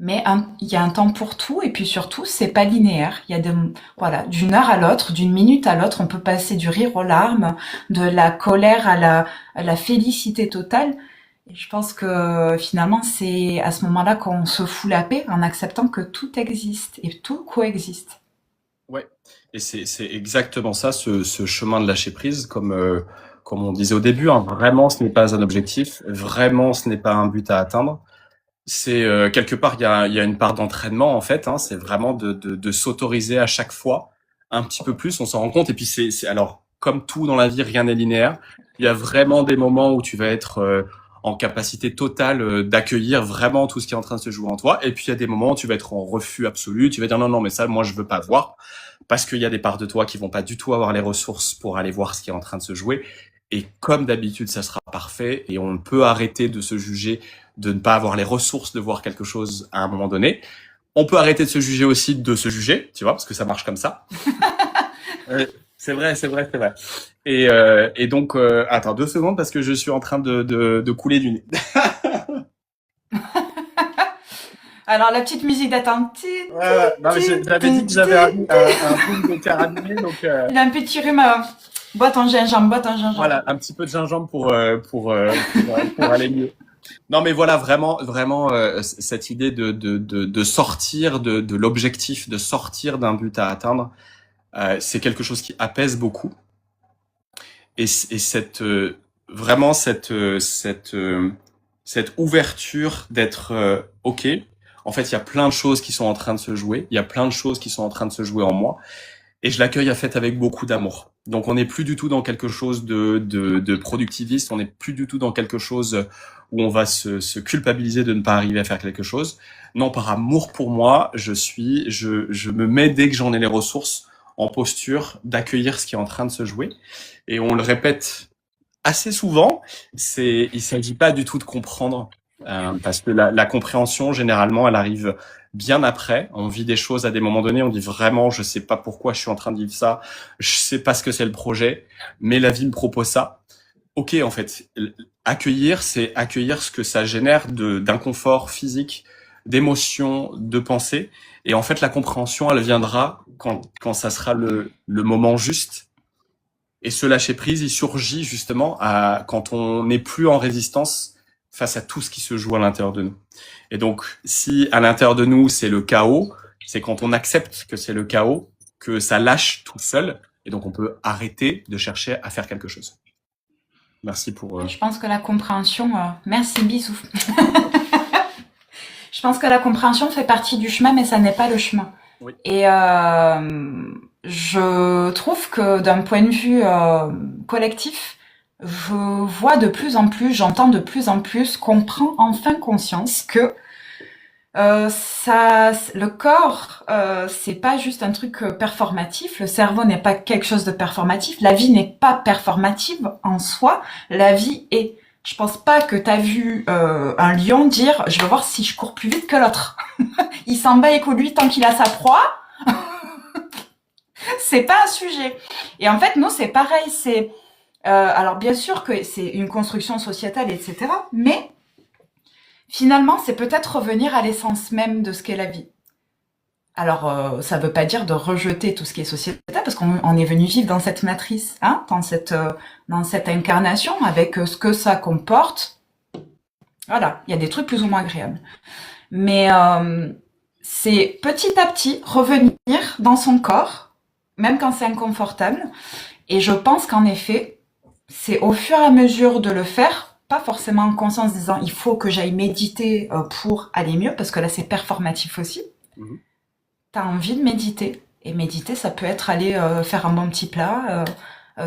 A: Mais il y a un temps pour tout et puis surtout c'est pas linéaire. Il y a voilà, d'une heure à l'autre, d'une minute à l'autre, on peut passer du rire aux larmes, de la colère à la félicité totale. Et je pense que finalement c'est à ce moment-là qu'on se fout la paix en acceptant que tout existe et tout coexiste.
B: Ouais, et c'est exactement ça, ce chemin de lâcher prise, comme on disait au début, hein, vraiment ce n'est pas un objectif, vraiment ce n'est pas un but à atteindre. C'est quelque part il y a une part d'entraînement en fait, hein, c'est vraiment de s'autoriser à chaque fois un petit peu plus, on s'en rend compte et puis c'est alors comme tout dans la vie, rien n'est linéaire. Il y a vraiment des moments où tu vas être en capacité totale d'accueillir vraiment tout ce qui est en train de se jouer en toi et puis il y a des moments où tu vas être en refus absolu, tu vas dire non non mais ça moi je veux pas voir parce qu'il y a des parts de toi qui vont pas du tout avoir les ressources pour aller voir ce qui est en train de se jouer et comme d'habitude ça sera parfait et on peut arrêter de se juger de ne pas avoir les ressources de voir quelque chose à un moment donné. On peut arrêter de se juger aussi de se juger, tu vois, parce que ça marche comme ça. C'est vrai, c'est vrai, c'est vrai. Et donc, attends 2 secondes parce que je suis en train de couler du nez.
A: Alors la petite musique d'attente.
B: Non, mais j'avais dit que j'avais un boom de carabinier, donc
A: Il a un petit rhume. Bois ton gingembre, bois ton gingembre.
B: voilà, un petit peu de gingembre pour aller mieux. Non, mais voilà, vraiment, vraiment, cette idée de sortir de l'objectif, de sortir d'un but à atteindre, c'est quelque chose qui apaise beaucoup. Et cette vraiment cette ouverture d'être ok. En fait, il y a plein de choses qui sont en train de se jouer. Il y a plein de choses qui sont en train de se jouer en moi. Et je l'accueille en fait avec beaucoup d'amour. Donc on n'est plus du tout dans quelque chose de productiviste, on n'est plus du tout dans quelque chose où on va se culpabiliser de ne pas arriver à faire quelque chose. Non, par amour pour moi, je me mets dès que j'en ai les ressources en posture d'accueillir ce qui est en train de se jouer. Et on le répète assez souvent, il s'agit pas du tout de comprendre, parce que la compréhension généralement elle arrive bien après. On vit des choses à des moments donnés, on dit vraiment je sais pas pourquoi je suis en train de vivre ça, je sais pas ce que c'est le projet, mais la vie me propose ça. Ok, en fait, accueillir c'est accueillir ce que ça génère de d'inconfort physique, d'émotions, de pensée, et en fait la compréhension elle viendra quand ça sera le moment juste. Et ce lâcher prise, il surgit justement quand on n'est plus en résistance face à tout ce qui se joue à l'intérieur de nous. Et donc, si à l'intérieur de nous, c'est le chaos, c'est quand on accepte que c'est le chaos, que ça lâche tout seul. Et donc, on peut arrêter de chercher à faire quelque chose. Merci pour...
A: Je pense que la compréhension... merci, bisous. Je pense que la compréhension fait partie du chemin, mais ça n'est pas le chemin.
B: Oui.
A: Et je trouve que d'un point de vue collectif, je vois de plus en plus, j'entends de plus en plus qu'on prend enfin conscience que Le corps, c'est pas juste un truc performatif. Le cerveau n'est pas quelque chose de performatif. La vie n'est pas performative en soi. La vie est. Je pense pas que t'as vu un lion dire, je veux voir si je cours plus vite que l'autre. Il s'en bat les couilles, lui, tant qu'il a sa proie. C'est pas un sujet. Et en fait, nous, c'est pareil. Alors bien sûr que c'est une construction sociétale, etc. Mais finalement, c'est peut-être revenir à l'essence même de ce qu'est la vie. Alors, ça veut pas dire de rejeter tout ce qui est sociétal, parce qu'on est venu vivre dans cette matrice, hein, dans cette incarnation, avec ce que ça comporte. Voilà, il y a des trucs plus ou moins agréables. Mais c'est petit à petit revenir dans son corps, même quand c'est inconfortable. Et je pense qu'en effet, c'est au fur et à mesure de le faire, pas forcément en conscience disant il faut que j'aille méditer pour aller mieux, parce que là c'est performatif aussi.
B: Mhm.
A: T'as envie de méditer. Et méditer, ça peut être aller faire un bon petit plat,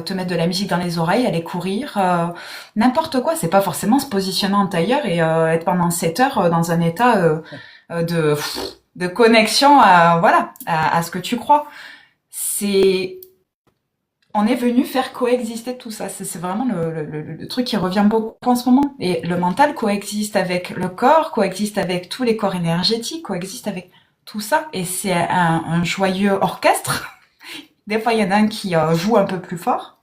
A: te mettre de la musique dans les oreilles, aller courir, n'importe quoi. C'est pas forcément se positionner en tailleur et être pendant 7 heures dans un état de connexion à ce que tu crois. On est venu faire coexister tout ça. C'est vraiment le truc qui revient beaucoup en ce moment. Et le mental coexiste avec le corps, coexiste avec tous les corps énergétiques, coexiste avec tout ça. Et c'est un joyeux orchestre. Des fois, il y en a un qui joue un peu plus fort.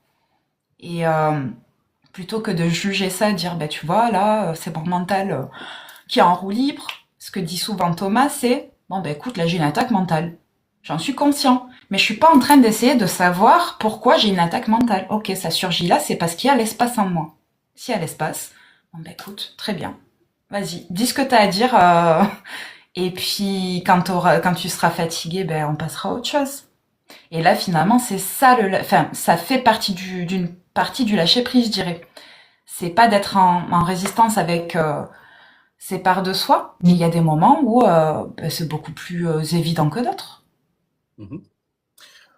A: Et plutôt que de juger ça, dire, bah, tu vois, là, c'est mon mental qui est en roue libre. Ce que dit souvent Thomas, c'est, bon, bah, écoute, là, j'ai une attaque mentale. J'en suis conscient. Mais je suis pas en train d'essayer de savoir pourquoi j'ai une attaque mentale. Ok, ça surgit là, c'est parce qu'il y a l'espace en moi. S'il y a l'espace, bon, bah, écoute, très bien. Vas-y, dis ce que t'as à dire. Et puis, quand tu seras fatigué, ben, on passera à autre chose. Et là, finalement, c'est ça enfin, ça fait partie d'une partie du lâcher prise, je dirais. C'est pas d'être en résistance avec ses parts de soi, mais il y a des moments où ben, c'est beaucoup plus évident que d'autres.
B: Mhm.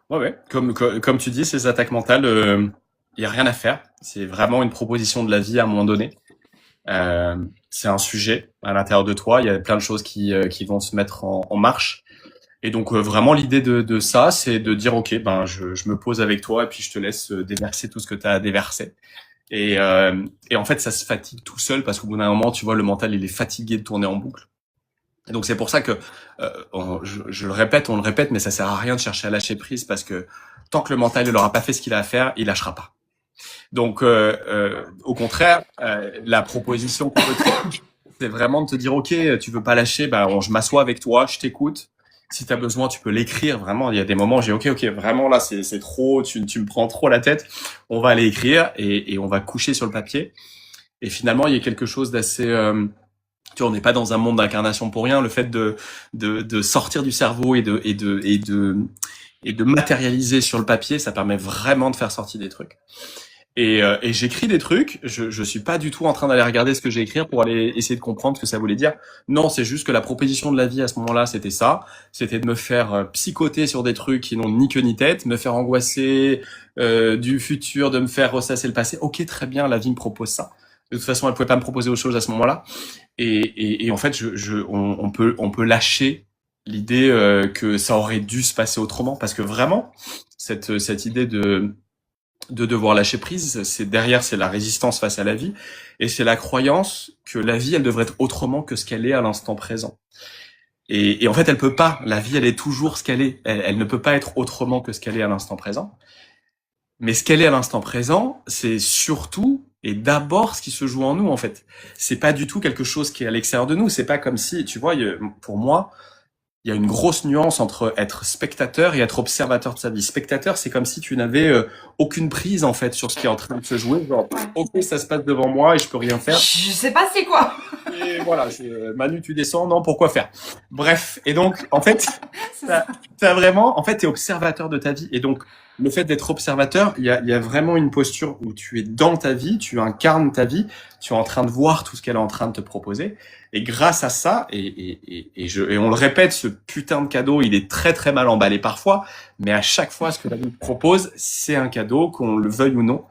B: Ouais, ouais. Comme tu dis, ces attaques mentales, il y a rien à faire. C'est vraiment une proposition de la vie à un moment donné. Euh, c'est un sujet à l'intérieur de toi. Il y a plein de choses qui vont se mettre en marche. Et donc vraiment l'idée de ça, c'est de dire ok, ben je me pose avec toi et puis je te laisse déverser tout ce que tu as à déverser. Et en fait, ça se fatigue tout seul parce qu'au bout d'un moment, tu vois, le mental il est fatigué de tourner en boucle. Et donc c'est pour ça que je le répète, on le répète, mais ça sert à rien de chercher à lâcher prise parce que tant que le mental il aura pas fait ce qu'il a à faire, il lâchera pas. Donc au contraire, la proposition qu'on peut te faire, c'est vraiment de te dire ok, tu veux pas lâcher, bah je m'assois avec toi, je t'écoute. Si tu as besoin, tu peux l'écrire. Vraiment, il y a des moments où j'ai ok, vraiment là, c'est trop, tu me prends trop la tête. On va aller écrire et on va coucher sur le papier. Et finalement, il y a quelque chose d'assez, tu vois, on n'est pas dans un monde d'incarnation pour rien. Le fait de sortir du cerveau et de matérialiser sur le papier, ça permet vraiment de faire sortir des trucs. Et j'écris des trucs, je suis pas du tout en train d'aller regarder ce que j'ai écrit pour aller essayer de comprendre ce que ça voulait dire. Non, c'est juste que la proposition de la vie à ce moment-là, c'était ça. C'était de me faire psychoter sur des trucs qui n'ont ni queue ni tête, me faire angoisser du futur, de me faire ressasser le passé. Ok, très bien, la vie me propose ça. De toute façon, elle pouvait pas me proposer autre chose à ce moment-là. Et en fait, on peut lâcher l'idée que ça aurait dû se passer autrement, parce que vraiment, cette idée de devoir lâcher prise, c'est la résistance face à la vie, et c'est la croyance que la vie, elle devrait être autrement que ce qu'elle est à l'instant présent. Et en fait, elle peut pas. La vie, elle est toujours ce qu'elle est. Elle ne peut pas être autrement que ce qu'elle est à l'instant présent. Mais ce qu'elle est à l'instant présent, c'est surtout et d'abord ce qui se joue en nous, en fait. C'est pas du tout quelque chose qui est à l'extérieur de nous. C'est pas comme si, tu vois, pour moi, il y a une grosse nuance entre être spectateur et être observateur de sa vie. Spectateur, c'est comme si tu n'avais aucune prise en fait sur ce qui est en train de se jouer. Genre, ok, ça se passe devant moi et je peux rien faire.
A: Je sais pas c'est quoi.
B: Et voilà, Manu, tu descends, non, pourquoi faire? Bref, et donc, en fait, t'as vraiment, en fait, t'es observateur de ta vie. Et donc, le fait d'être observateur, il y a vraiment une posture où tu es dans ta vie, tu incarnes ta vie, tu es en train de voir tout ce qu'elle est en train de te proposer. Et grâce à ça, et on le répète, ce putain de cadeau, il est très très mal emballé parfois, mais à chaque fois, ce que la vie te propose, c'est un cadeau, qu'on le veuille ou non.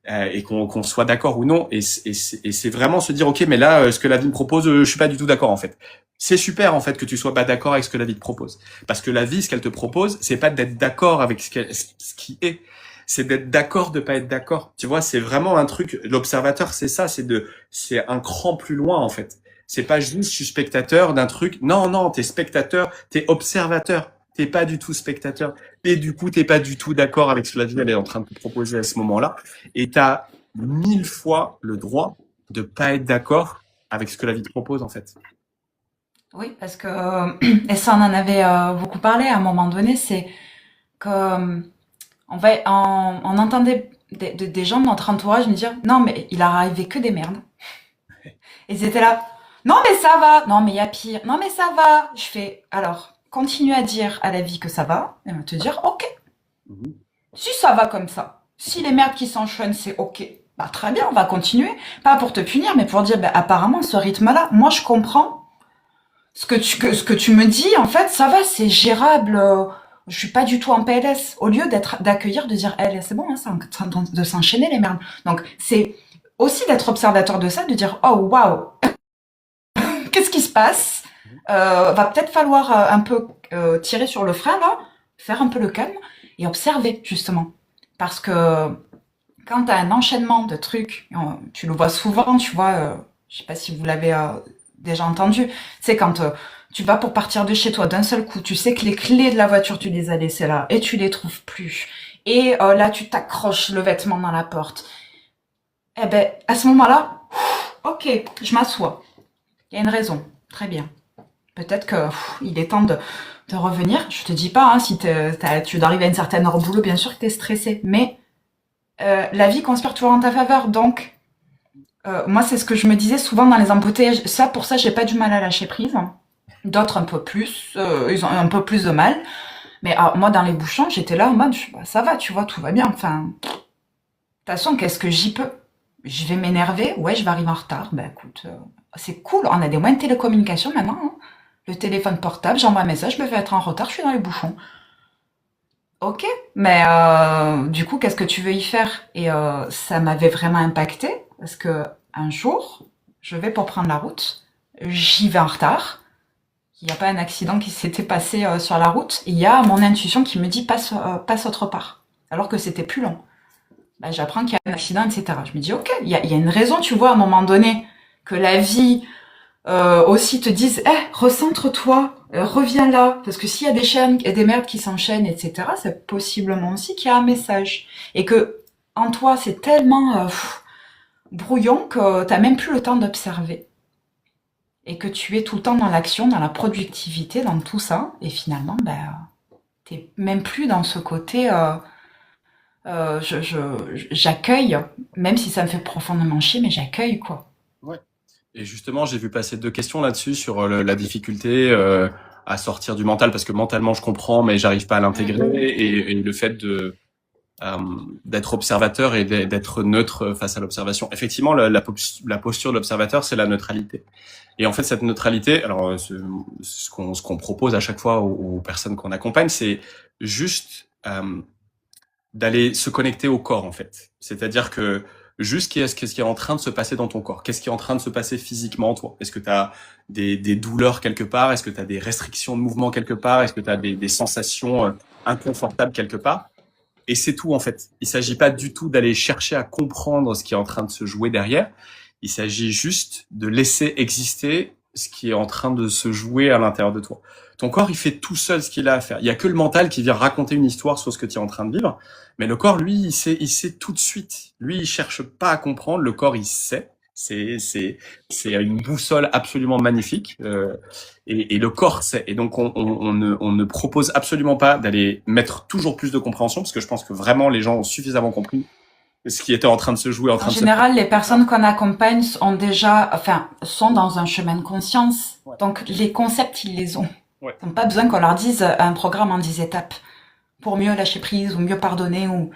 B: et qu'on soit d'accord ou non. Et c'est vraiment se dire, ok, mais là, ce que la vie me propose, je suis pas du tout d'accord en fait. C'est super en fait que tu sois pas d'accord avec ce que la vie te propose, parce que la vie, ce qu'elle te propose, c'est pas d'être d'accord avec ce qui est, c'est d'être d'accord de pas être d'accord. Tu vois, c'est vraiment un truc. L'observateur, c'est ça, c'est un cran plus loin en fait. C'est pas juste je suis spectateur d'un truc. Non, non, t'es spectateur, t'es observateur. T'es pas du tout spectateur. Et du coup, t'es pas du tout d'accord avec ce que la vie elle est en train de te proposer à ce moment-là. Et t'as 1000 fois le droit de pas être d'accord avec ce que la vie te propose, en fait.
A: Oui, parce que, et ça on en avait beaucoup parlé à un moment donné, c'est que on entendait des gens de notre entourage me dire, non mais il a arrivé que des merdes. Et ils étaient là, non mais ça va, non mais il y a pire, non mais ça va. Je fais, alors, continue à dire à la vie que ça va, et elle va te dire, ok,
B: Mhm.
A: si ça va comme ça, si les merdes qui s'enchaînent, c'est ok, bah très bien, on va continuer. Pas pour te punir, mais pour dire, bah, apparemment, ce rythme-là, moi je comprends ce que tu me dis, en fait, ça va, c'est gérable. Je suis pas du tout en PLS. Au lieu d'accueillir, de dire, eh, c'est bon, hein, de s'enchaîner les merdes. Donc, c'est aussi d'être observateur de ça, de dire, oh waouh, qu'est-ce qui se passe? Va peut-être falloir un peu tirer sur le frein là, faire un peu le calme et observer justement. Parce que quand tu as un enchaînement de trucs, tu le vois souvent, tu vois, je sais pas si vous l'avez déjà entendu, c'est quand tu vas pour partir de chez toi d'un seul coup, tu sais que les clés de la voiture, tu les as laissées là et tu les trouves plus. Et là, tu t'accroches le vêtement dans la porte. Eh ben, à ce moment-là, ok, je m'assois. Il y a une raison. Très bien. Peut-être que il est temps de revenir. Je te dis pas, hein, si tu arrives à une certaine heure au boulot, bien sûr que t'es stressé. Mais la vie conspire toujours en ta faveur. Donc, moi, c'est ce que je me disais souvent dans les embouteillages. Ça, pour ça, j'ai pas du mal à lâcher prise. D'autres un peu plus. Ils ont un peu plus de mal. Mais moi, dans les bouchons, j'étais là en mode, bah, ça va, tu vois, tout va bien. Enfin, de toute façon, qu'est-ce que j'y peux? Je vais m'énerver. Ouais, je vais arriver en retard. Ben écoute, c'est cool. On a des moyens de télécommunication maintenant, hein. Le téléphone portable, j'envoie un message, je me fais être en retard, je suis dans les bouchons. Ok, mais du coup, qu'est-ce que tu veux y faire? Et ça m'avait vraiment impacté parce que un jour, je vais pour prendre la route, j'y vais en retard. Il n'y a pas un accident qui s'était passé sur la route. Il y a mon intuition qui me dit passe autre part, alors que c'était plus long. Bah, j'apprends qu'il y a un accident, etc. Je me dis ok, il y a une raison, tu vois, à un moment donné, que la vie aussi te disent recentre-toi, reviens là, parce que s'il y a des chaînes et des merdes qui s'enchaînent, etc., c'est possiblement aussi qu'il y a un message et que en toi c'est tellement brouillon que t'as même plus le temps d'observer et que tu es tout le temps dans l'action, dans la productivité, dans tout ça et finalement t'es même plus dans ce côté j'accueille, même si ça me fait profondément chier, mais j'accueille quoi.
B: Ouais. Et justement, j'ai vu passer 2 questions là-dessus sur la difficulté à sortir du mental, parce que mentalement, je comprends, mais j'arrive pas à
A: Mm.
B: l'intégrer, et le fait euh, d'être observateur et d'être neutre face à l'observation. Effectivement, la posture de l'observateur, c'est la neutralité. Et en fait, cette neutralité, alors ce qu'on propose à chaque fois aux personnes qu'on accompagne, c'est juste d'aller se connecter au corps, en fait. C'est-à-dire que juste qu'est-ce qui est en train de se passer dans ton corps, qu'est-ce qui est en train de se passer physiquement en toi. Est-ce que tu as des douleurs quelque part? Est-ce que tu as des restrictions de mouvement quelque part? Est-ce que tu as des sensations inconfortables quelque part? Et c'est tout, en fait. Il s'agit pas du tout d'aller chercher à comprendre ce qui est en train de se jouer derrière. Il s'agit juste de laisser exister ce qui est en train de se jouer à l'intérieur de toi. Ton corps, il fait tout seul ce qu'il a à faire. Il y a que le mental qui vient raconter une histoire sur ce que tu es en train de vivre. Mais le corps, lui, il sait tout de suite. Lui, il cherche pas à comprendre. Le corps, il sait. C'est une boussole absolument magnifique. Et le corps sait. Et donc, on ne propose absolument pas d'aller mettre toujours plus de compréhension, parce que je pense que vraiment les gens ont suffisamment compris ce qui était en train de se jouer, en
A: En
B: train de se faire.
A: général, les personnes qu'on accompagne ont déjà, enfin, sont dans un chemin de conscience.
B: Ouais.
A: Donc, les concepts, ils les ont.
B: Ouais.
A: Ils n'ont pas besoin qu'on leur dise un programme en 10 étapes pour mieux lâcher prise ou mieux pardonner ou.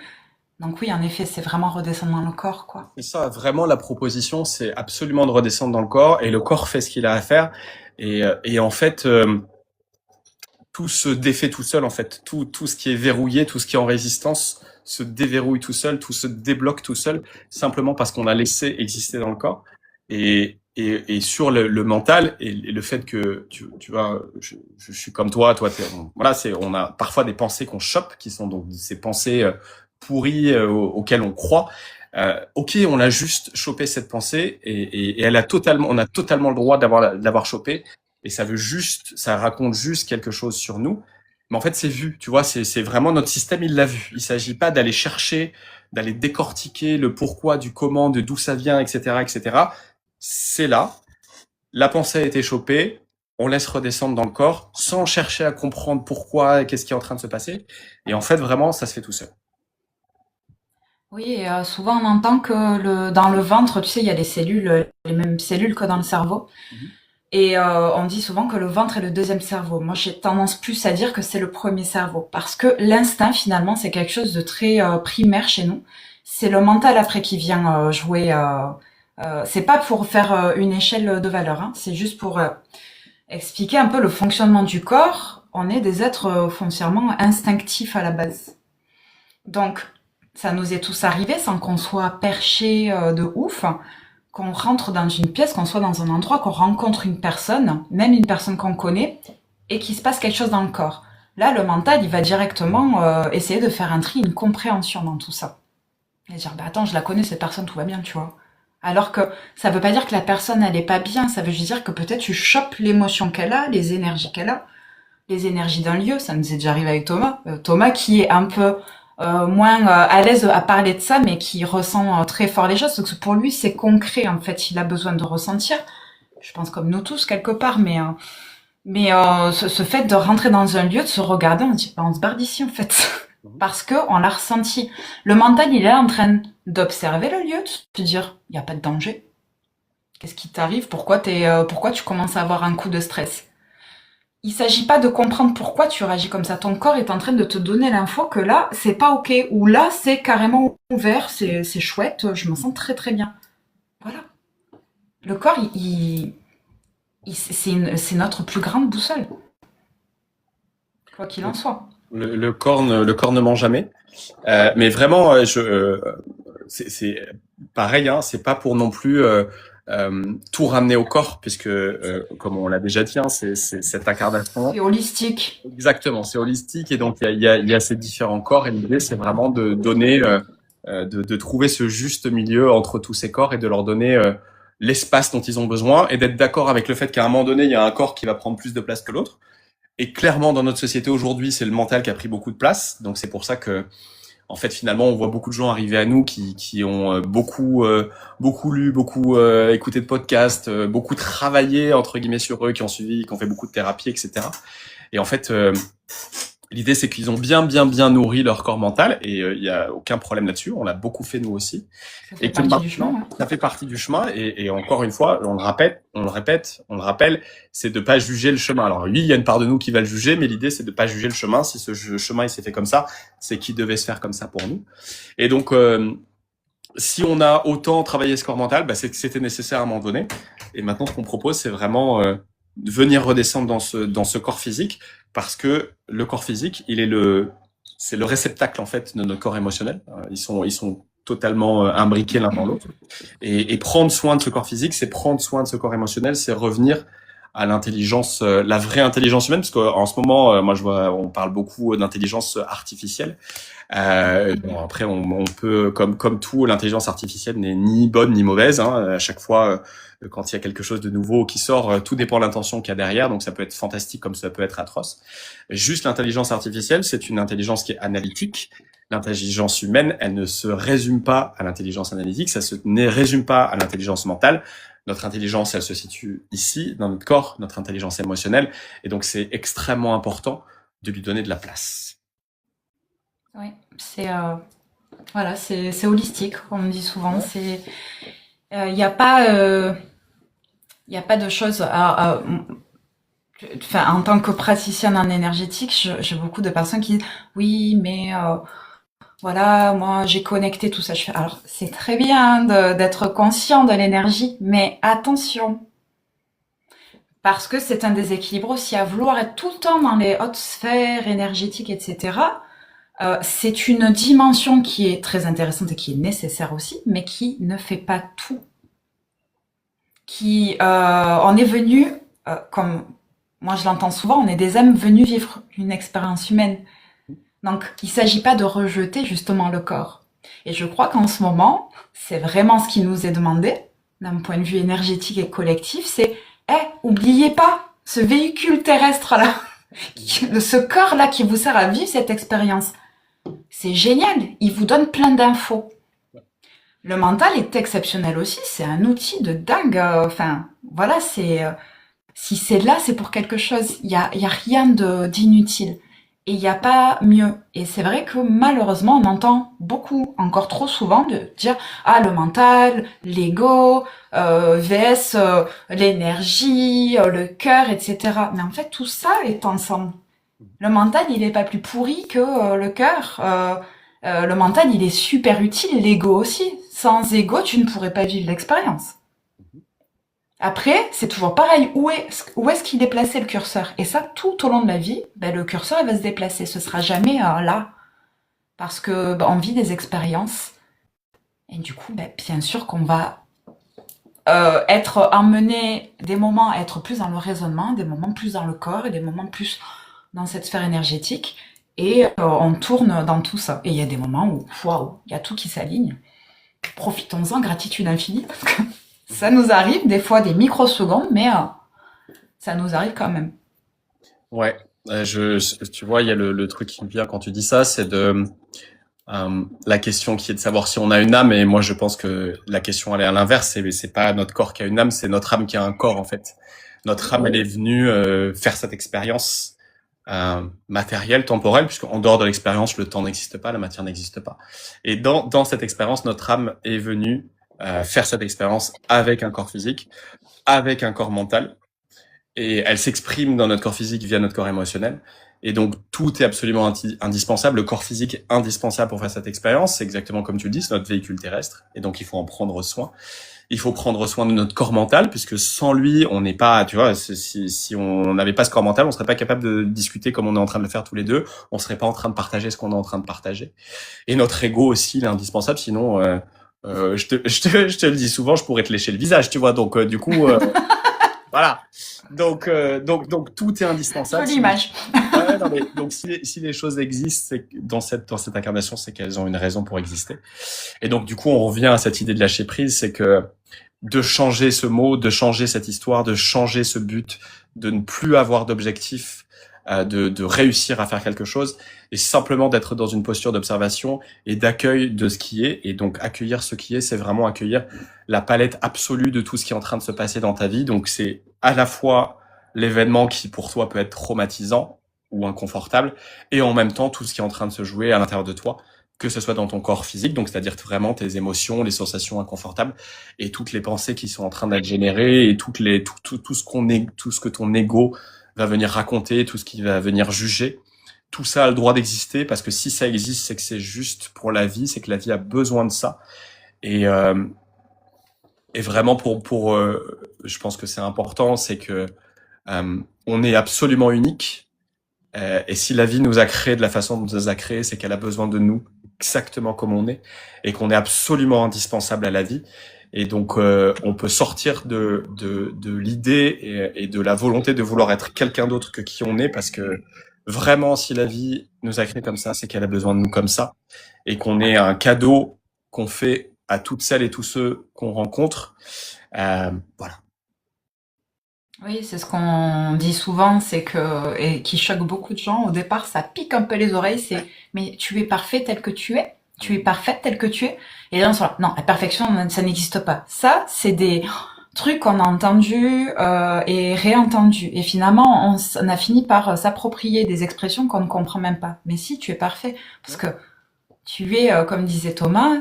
A: Donc oui, en effet, c'est vraiment redescendre dans le corps, quoi.
B: Et ça, vraiment, la proposition, c'est absolument de redescendre dans le corps, et le corps fait ce qu'il a à faire. Et en fait, tout se défait tout seul, en fait. Tout ce qui est verrouillé, tout ce qui est en résistance se déverrouille tout seul, tout se débloque tout seul, simplement parce qu'on a laissé exister dans le corps. Et sur le mental et le fait que tu vois, je suis comme toi, voilà, on a parfois des pensées qu'on chope, qui sont donc ces pensées pourries auxquelles on croit. Ok, on a juste chopé cette pensée et on a totalement le droit d'avoir chopé. Et ça raconte juste quelque chose sur nous. Mais en fait, c'est vu, tu vois, c'est vraiment notre système, il l'a vu. Il s'agit pas d'aller chercher, d'aller décortiquer le pourquoi, du comment, de d'où ça vient, etc., etc. C'est là. La pensée a été chopée. On laisse redescendre dans le corps sans chercher à comprendre pourquoi et qu'est-ce qui est en train de se passer. Et en fait, vraiment, ça se fait tout seul.
A: Oui, et souvent on entend que dans le ventre, tu sais, il y a des cellules, les mêmes cellules que dans le cerveau.
B: Mhm.
A: Et on dit souvent que le ventre est le deuxième cerveau. Moi, j'ai tendance plus à dire que c'est le premier cerveau. Parce que l'instinct, finalement, c'est quelque chose de très primaire chez nous. C'est le mental après qui vient jouer. C'est pas pour faire une échelle de valeur, hein. C'est juste pour expliquer un peu le fonctionnement du corps. On est des êtres foncièrement instinctifs à la base. Donc, ça nous est tous arrivé sans qu'on soit perché de ouf, qu'on rentre dans une pièce, qu'on soit dans un endroit, qu'on rencontre une personne, même une personne qu'on connaît, et qu'il se passe quelque chose dans le corps. Là, le mental, il va directement essayer de faire un tri, une compréhension dans tout ça. Et dire, bah attends, je la connais, cette personne, tout va bien, tu vois. Alors que ça veut pas dire que la personne, elle est pas bien, ça veut juste dire que peut-être tu chopes l'émotion qu'elle a, les énergies qu'elle a, les énergies d'un lieu. Ça nous est déjà arrivé avec Thomas. Thomas qui est un peu moins à l'aise à parler de ça, mais qui ressent très fort les choses. Donc pour lui, c'est concret, en fait. Il a besoin de ressentir. Je pense comme nous tous, quelque part. Mais ce fait de rentrer dans un lieu, de se regarder, on se dit, bah, on se barre d'ici, en fait. Parce que on l'a ressenti. Le mental, il est en train d'observer le lieu, de se dire, il n'y a pas de danger. Qu'est-ce qui t'arrive? Pourquoi tu commences à avoir un coup de stress? Il s'agit pas de comprendre pourquoi tu réagis comme ça. Ton corps est en train de te donner l'info que là, c'est pas ok. Ou là, c'est carrément ouvert, c'est chouette, je me sens très très bien. Voilà. Le corps, c'est notre plus grande boussole. Quoi qu'il en soit.
B: Le corps ne ment jamais. Mais vraiment, c'est pareil, hein, c'est pas pour non plus tout ramener au corps, puisque comme on l'a déjà dit, hein, c'est cette incarnation.
A: C'est holistique.
B: Exactement, c'est holistique et donc il y a ces différents corps et l'idée c'est vraiment de donner, de trouver ce juste milieu entre tous ces corps et de leur donner l'espace dont ils ont besoin et d'être d'accord avec le fait qu'à un moment donné il y a un corps qui va prendre plus de place que l'autre. Et clairement dans notre société aujourd'hui c'est le mental qui a pris beaucoup de place, donc c'est pour ça que en fait, finalement, on voit beaucoup de gens arriver à nous qui ont beaucoup lu, beaucoup écouté de podcasts, beaucoup travaillé entre guillemets sur eux, qui ont suivi, qui ont fait beaucoup de thérapie, etc. Et en fait, l'idée c'est qu'ils ont bien nourri leur corps mental et il y a aucun problème là-dessus. On l'a beaucoup fait nous aussi.
A: Ça fait
B: Et que
A: partie du chemin.
B: maintenant, ça fait partie du chemin. Et encore une fois, on le répète, c'est de pas juger le chemin. Alors oui, il y a une part de nous qui va le juger, mais l'idée c'est de pas juger le chemin. Si ce chemin il s'est fait comme ça, c'est qu'il devait se faire comme ça pour nous. Et donc, si on a autant travaillé ce corps mental, bah, c'est que c'était nécessaire à un moment donné. Et maintenant, ce qu'on propose, c'est vraiment de venir redescendre dans ce corps physique, parce que le corps physique, c'est le réceptacle en fait de notre corps émotionnel. Ils sont totalement imbriqués l'un dans l'autre. Et prendre soin de ce corps physique, c'est prendre soin de ce corps émotionnel, c'est revenir à l'intelligence, la vraie intelligence humaine, parce qu'en ce moment, moi je vois, on parle beaucoup d'intelligence artificielle. Bon, après, on peut, comme tout, l'intelligence artificielle n'est ni bonne ni mauvaise. Hein. À chaque fois, quand il y a quelque chose de nouveau qui sort, tout dépend de l'intention qu'il y a derrière. Donc, ça peut être fantastique comme ça peut être atroce. Juste l'intelligence artificielle, c'est une intelligence qui est analytique. L'intelligence humaine, elle ne se résume pas à l'intelligence analytique, ça ne résume pas à l'intelligence mentale. Notre intelligence, elle se situe ici, dans notre corps, notre intelligence émotionnelle. Et donc, c'est extrêmement important de lui donner de la place.
A: Oui, voilà, c'est holistique, comme on dit souvent. C'est il n'y a pas il y a pas de choses. Enfin, en tant que praticienne en énergétique, j'ai beaucoup de personnes qui disent oui, mais voilà, moi j'ai connecté tout ça. Je fais, alors c'est très bien d'être conscient de l'énergie, mais attention, parce que c'est un déséquilibre aussi à vouloir être tout le temps dans les hautes sphères énergétiques, etc. C'est une dimension qui est très intéressante et qui est nécessaire aussi, mais qui ne fait pas tout. On est venu, comme moi je l'entends souvent, on est des âmes venues vivre une expérience humaine. Donc, il s'agit pas de rejeter justement le corps. Et je crois qu'en ce moment, c'est vraiment ce qui nous est demandé, d'un point de vue énergétique et collectif, c'est, oubliez pas ce véhicule terrestre-là, ce corps-là qui vous sert à vivre cette expérience. C'est génial, il vous donne plein d'infos. Le mental est exceptionnel aussi, c'est un outil de dingue. Enfin, voilà, si c'est là, c'est pour quelque chose. Il y a rien d'inutile. Et il n'y a pas mieux. Et c'est vrai que malheureusement, on entend beaucoup, encore trop souvent, de dire ah le mental, l'ego, vs l'énergie, le cœur, etc. Mais en fait, tout ça est ensemble. Le mental, il est pas plus pourri que le cœur. Le mental, il est super utile. L'ego aussi. Sans ego, tu ne pourrais pas vivre l'expérience. Après, c'est toujours pareil. Où est-ce qu'il est placé le curseur? Et ça, tout au long de la vie, ben, le curseur il va se déplacer. Ce sera jamais là, parce que ben, on vit des expériences. Et du coup, ben, bien sûr qu'on va être emmené des moments à être plus dans le raisonnement, des moments plus dans le corps et des moments plus dans cette sphère énergétique. Et on tourne dans tout ça. Et il y a des moments où, waouh, il y a tout qui s'aligne. Profitons-en, gratitude infinie, parce que ça nous arrive des fois des microsecondes, mais ça nous arrive quand même.
B: Ouais, tu vois, il y a le truc qui me vient quand tu dis ça, c'est de la question qui est de savoir si on a une âme. Et moi, je pense que la question elle est à l'inverse. C'est pas notre corps qui a une âme, c'est notre âme qui a un corps en fait. Notre âme, elle est venue faire cette expérience matérielle, temporelle, puisqu'en dehors de l'expérience, le temps n'existe pas, la matière n'existe pas. Et dans cette expérience, notre âme est venue faire cette expérience avec un corps physique, avec un corps mental. Et elle s'exprime dans notre corps physique via notre corps émotionnel. Et donc, tout est absolument indispensable. Le corps physique est indispensable pour faire cette expérience. C'est exactement comme tu le dis, c'est notre véhicule terrestre. Et donc, il faut en prendre soin. Il faut prendre soin de notre corps mental, puisque sans lui, on n'est pas, tu vois, si on n'avait pas ce corps mental, on serait pas capable de discuter comme on est en train de le faire tous les deux. On serait pas en train de partager ce qu'on est en train de partager. Et notre ego aussi, il est indispensable. Sinon, je te le dis souvent, je pourrais te lécher le visage, tu vois. Donc, du coup, voilà. Donc tout est indispensable.
A: Jolie image.
B: Ouais, non, mais, donc si les choses existent, c'est que dans cette incarnation, c'est qu'elles ont une raison pour exister. Et donc du coup, on revient à cette idée de lâcher prise, c'est que de changer ce mot, de changer cette histoire, de changer ce but, de ne plus avoir d'objectif, de réussir à faire quelque chose, et simplement d'être dans une posture d'observation et d'accueil de ce qui est. Et donc accueillir ce qui est, c'est vraiment accueillir la palette absolue de tout ce qui est en train de se passer dans ta vie. Donc c'est à la fois l'événement qui pour toi peut être traumatisant ou inconfortable, et en même temps tout ce qui est en train de se jouer à l'intérieur de toi, que ce soit dans ton corps physique, donc c'est-à-dire vraiment tes émotions, les sensations inconfortables, et toutes les pensées qui sont en train d'être générées, et tout ce que ton ego va venir raconter, tout ce qui va venir juger. Tout ça a le droit d'exister, parce que si ça existe, c'est que c'est juste pour la vie, c'est que la vie a besoin de ça. Et, et vraiment je pense que c'est important, c'est que on est absolument unique. Et si la vie nous a créés de la façon dont elle nous a créés, c'est qu'elle a besoin de nous exactement comme on est, et qu'on est absolument indispensable à la vie. Et donc, on peut sortir de l'idée et de la volonté de vouloir être quelqu'un d'autre que qui on est, parce que vraiment, si la vie nous a créés comme ça, c'est qu'elle a besoin de nous comme ça, et qu'on est un cadeau qu'on fait à toutes celles et tous ceux qu'on rencontre. Voilà.
A: Oui, c'est ce qu'on dit souvent, c'est que, et qui choque beaucoup de gens, au départ, ça pique un peu les oreilles, c'est, mais tu es parfait tel que tu es, tu es parfaite tel que tu es, et là, on se dit, non, la perfection, ça n'existe pas. Ça, c'est des trucs qu'on a entendus, et réentendus, et finalement, on a fini par s'approprier des expressions qu'on ne comprend même pas. Mais si, tu es parfait, parce que tu es, comme disait Thomas,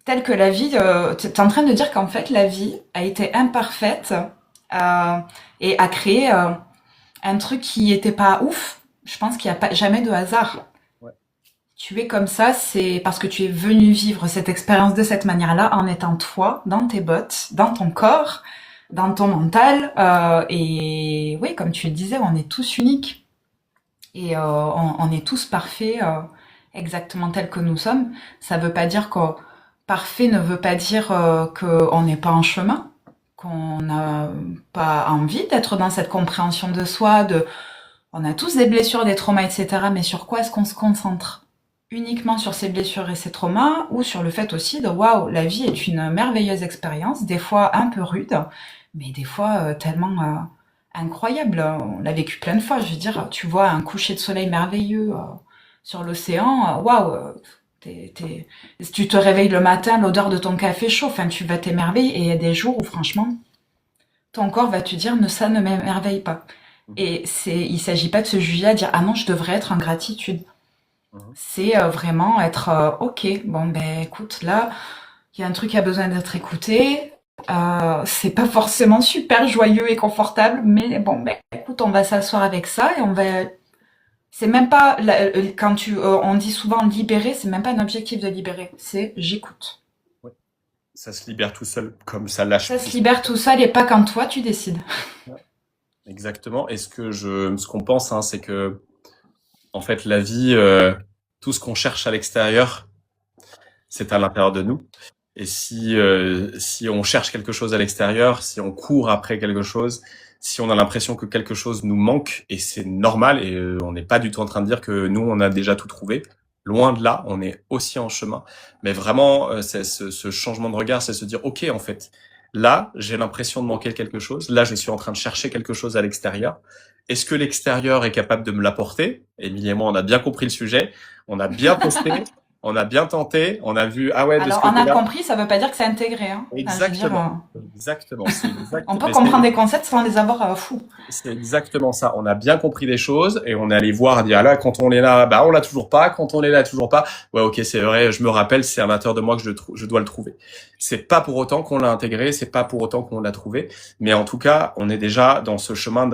A: tel que la vie, tu es en train de dire qu'en fait, la vie a été imparfaite, euh, et a créé un truc qui était pas ouf. Je pense qu'il n'y a pas jamais de hasard.
B: Ouais.
A: Tu es comme ça, c'est parce que tu es venu vivre cette expérience de cette manière-là, en étant toi, dans tes bottes, dans ton corps, dans ton mental. Et oui, comme tu le disais, on est tous uniques et on est tous parfaits. exactement tel que nous sommes, ça veut pas dire que parfait ne veut pas dire qu'on n'est pas en chemin, qu'on n'a pas envie d'être dans cette compréhension de soi, on a tous des blessures, des traumas, etc. Mais sur quoi est-ce qu'on se concentre? Uniquement sur ces blessures et ces traumas, ou sur le fait aussi de waouh, la vie est une merveilleuse expérience, des fois un peu rude, mais des fois tellement incroyable. On l'a vécu plein de fois. Je veux dire, tu vois un coucher de soleil merveilleux sur l'océan, waouh. Si tu te réveilles le matin, l'odeur de ton café chaud, enfin, tu vas t'émerveiller. Et il y a des jours où, franchement, ton corps va te dire, ça ne m'émerveille pas. Et il s'agit pas de se juger à dire, ah non, je devrais être en gratitude.
B: Mhm.
A: C'est vraiment être, ok, bon, ben, écoute, là, il y a un truc qui a besoin d'être écouté. C'est pas forcément super joyeux et confortable, mais bon, ben, écoute, on va s'asseoir avec ça et on va. C'est même pas quand on dit souvent libérer, c'est même pas un objectif de libérer, c'est j'écoute.
B: Ouais. Ça se libère tout seul, comme ça lâche
A: Ça se
B: prise.
A: libère tout seul et pas quand toi tu décides.
B: Ouais. Exactement. Et ce qu'on pense, hein, c'est que en fait, la vie, tout ce qu'on cherche à l'extérieur, c'est à l'intérieur de nous. Et si on cherche quelque chose à l'extérieur, si on court après quelque chose, si on a l'impression que quelque chose nous manque, et c'est normal, et on n'est pas du tout en train de dire que nous, on a déjà tout trouvé. Loin de là, on est aussi en chemin. Mais vraiment, c'est ce changement de regard, c'est se dire, OK, en fait, là, j'ai l'impression de manquer quelque chose. Là, je suis en train de chercher quelque chose à l'extérieur. Est-ce que l'extérieur est capable de me l'apporter? Émilie et moi, on a bien compris le sujet. On a bien testé. On a bien tenté, on a vu, ah ouais, de ce
A: Alors, on a
B: côté-là.
A: compris, ça veut pas dire que c'est intégré. Hein. Enfin, je veux dire,
B: Exactement. Exactement.
A: on peut
B: Mais
A: comprendre des concepts sans les avoir fous.
B: c'est exactement ça. On a bien compris des choses et on est allé voir, dire, ah là, quand on est là, bah, on l'a toujours pas. Quand on est là, toujours pas. Ouais, ok, c'est vrai, je me rappelle, c'est à l'intérieur de moi que je dois le trouver. C'est pas pour autant qu'on l'a intégré, c'est pas pour autant qu'on l'a trouvé. Mais en tout cas, on est déjà dans ce chemin,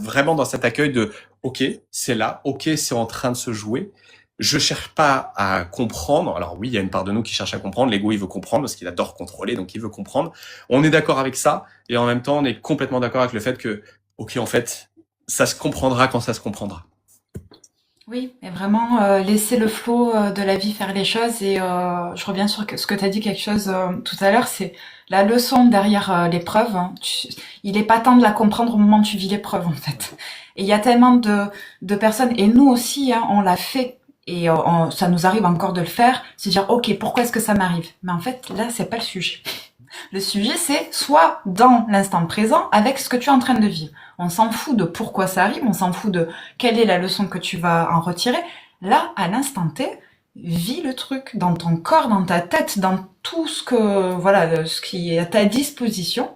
B: vraiment dans cet accueil de, ok, c'est là, ok, c'est en train de se jouer. Je cherche pas à comprendre. Alors oui, il y a une part de nous qui cherche à comprendre. L'ego, il veut comprendre parce qu'il adore contrôler, donc il veut comprendre. On est d'accord avec ça. Et en même temps, on est complètement d'accord avec le fait que, ok, en fait, ça se comprendra quand ça se comprendra.
A: Oui, et vraiment laisser le flot de la vie faire les choses. Et je reviens sur ce que tu as dit quelque chose tout à l'heure, c'est la leçon derrière l'épreuve. Hein. Il est pas temps de la comprendre au moment où tu vis l'épreuve en fait. Et il y a tellement de personnes, et nous aussi, hein, on l'a fait. Et ça nous arrive encore de le faire, se dire ok, pourquoi est-ce que ça m'arrive? Mais en fait, là, c'est pas le sujet. Le sujet, c'est soit dans l'instant présent avec ce que tu es en train de vivre. On s'en fout de pourquoi ça arrive, on s'en fout de quelle est la leçon que tu vas en retirer. Là, à l'instant T, vis le truc dans ton corps, dans ta tête, dans tout ce que, voilà, ce qui est à ta disposition.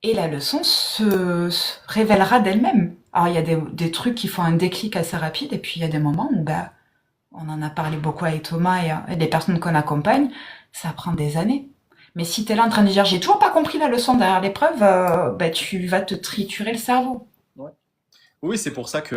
A: Et la leçon se révélera d'elle-même. Alors, il y a des trucs qui font un déclic assez rapide, et puis il y a des moments où, bah, on en a parlé beaucoup avec Thomas et les personnes qu'on accompagne, ça prend des années. Mais si t'es là en train de dire j'ai toujours pas compris la leçon derrière l'épreuve, bah, tu vas te triturer le cerveau.
B: Ouais. Oui, c'est pour ça que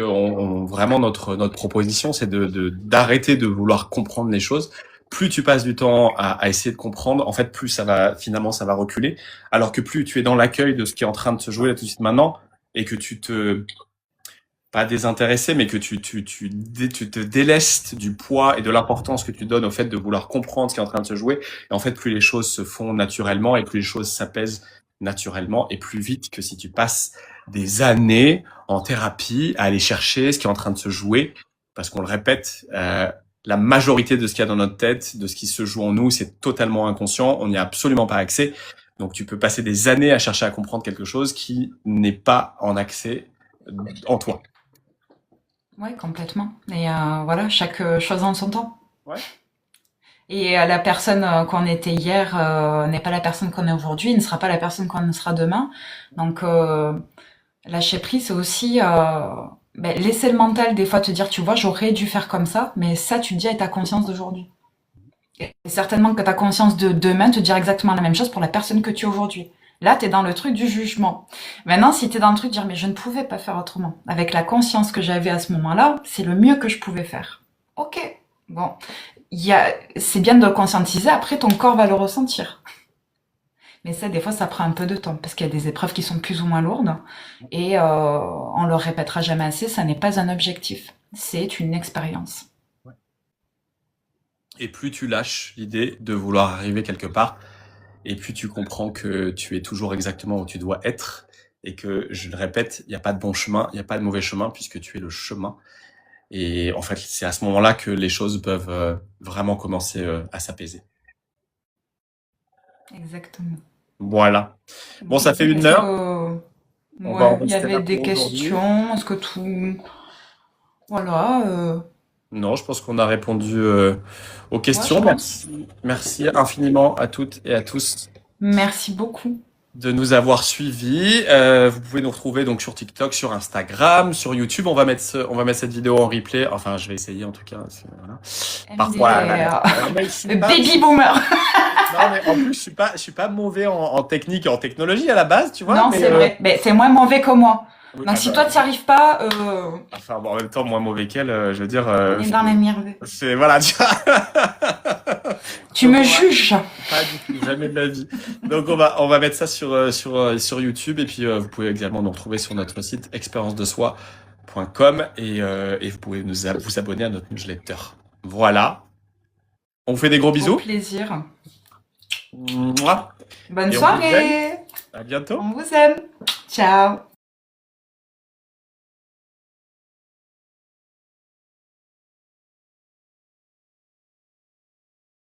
B: vraiment notre proposition, c'est d'arrêter de vouloir comprendre les choses. Plus tu passes du temps à essayer de comprendre, en fait, plus finalement, ça va reculer. Alors que plus tu es dans l'accueil de ce qui est en train de se jouer là tout de suite maintenant, et que pas désintéressé, mais que tu te délestes du poids et de l'importance que tu donnes au fait de vouloir comprendre ce qui est en train de se jouer. Et en fait, plus les choses se font naturellement et plus les choses s'apaisent naturellement et plus vite que si tu passes des années en thérapie à aller chercher ce qui est en train de se jouer. Parce qu'on le répète, la majorité de ce qu'il y a dans notre tête, de ce qui se joue en nous, c'est totalement inconscient. On n'y a absolument pas accès. Donc, tu peux passer des années à chercher à comprendre quelque chose qui n'est pas en accès en toi.
A: Ouais, complètement. Et voilà, chaque chose en son temps.
B: Ouais.
A: Et la personne qu'on était hier n'est pas la personne qu'on est aujourd'hui, ne sera pas la personne qu'on sera demain. Donc lâcher prise, c'est aussi ben, laisser le mental des fois te dire, tu vois, j'aurais dû faire comme ça, mais ça, tu le dis avec ta conscience d'aujourd'hui. Et certainement que ta conscience de demain te dira exactement la même chose pour la personne que tu es aujourd'hui. Là, t'es dans le truc du jugement. Maintenant, si t'es dans le truc de dire, mais je ne pouvais pas faire autrement. Avec la conscience que j'avais à ce moment-là, c'est le mieux que je pouvais faire. Ok. Bon. C'est bien de le conscientiser, après ton corps va le ressentir. Mais ça, des fois, ça prend un peu de temps, parce qu'il y a des épreuves qui sont plus ou moins lourdes, et on le répétera jamais assez, ça n'est pas un objectif, c'est une expérience.
B: Et plus tu lâches l'idée de vouloir arriver quelque part, et plus tu comprends que tu es toujours exactement où tu dois être, et que, je le répète, il n'y a pas de bon chemin, il n'y a pas de mauvais chemin, puisque tu es le chemin. Et en fait, c'est à ce moment-là que les choses peuvent vraiment commencer à s'apaiser.
A: Exactement.
B: Voilà. Bon, ça
A: Bon,
B: fait une
A: est-ce
B: heure.
A: que
B: On va en
A: ouais, il y
B: rester
A: avait
B: là
A: des
B: pour aujourd'hui.
A: questions? Est-ce que tout voilà,
B: Non, je pense qu'on a répondu aux
A: ouais, je
B: questions.
A: pense.
B: Merci infiniment à toutes et à tous
A: Merci beaucoup.
B: de nous avoir suivis. Vous pouvez nous retrouver donc sur TikTok, sur Instagram, sur YouTube. On va mettre cette vidéo en replay. Enfin, je vais essayer en tout cas. Voilà. Parfois,
A: MDR.
B: mais je suis pas,
A: Baby boomer.
B: non, mais en plus, je suis pas mauvais en technique et en technologie à la base, tu vois.
A: Non,
B: Mais
A: c'est vrai. Mais c'est moins mauvais que moi.
B: oui,
A: Donc
B: ah
A: si
B: bah,
A: toi tu n'y arrives pas,
B: enfin, bon, en même temps, moins mauvais qu'elle, je veux dire,
A: on est dans la merde.
B: c'est voilà. Tu vois.
A: Tu
B: Donc
A: me
B: on va
A: juges.
B: pas du tout, jamais de la vie. Donc on va mettre ça sur YouTube, et puis vous pouvez également nous retrouver sur notre site expérience-de-soi.com, et vous pouvez vous abonner à notre newsletter. Voilà. On vous fait des gros
A: Au
B: bisous.
A: plaisir.
B: Mouah.
A: Bonne
B: Et on vous aime.
A: soirée.
B: À bientôt.
A: On vous aime. Ciao.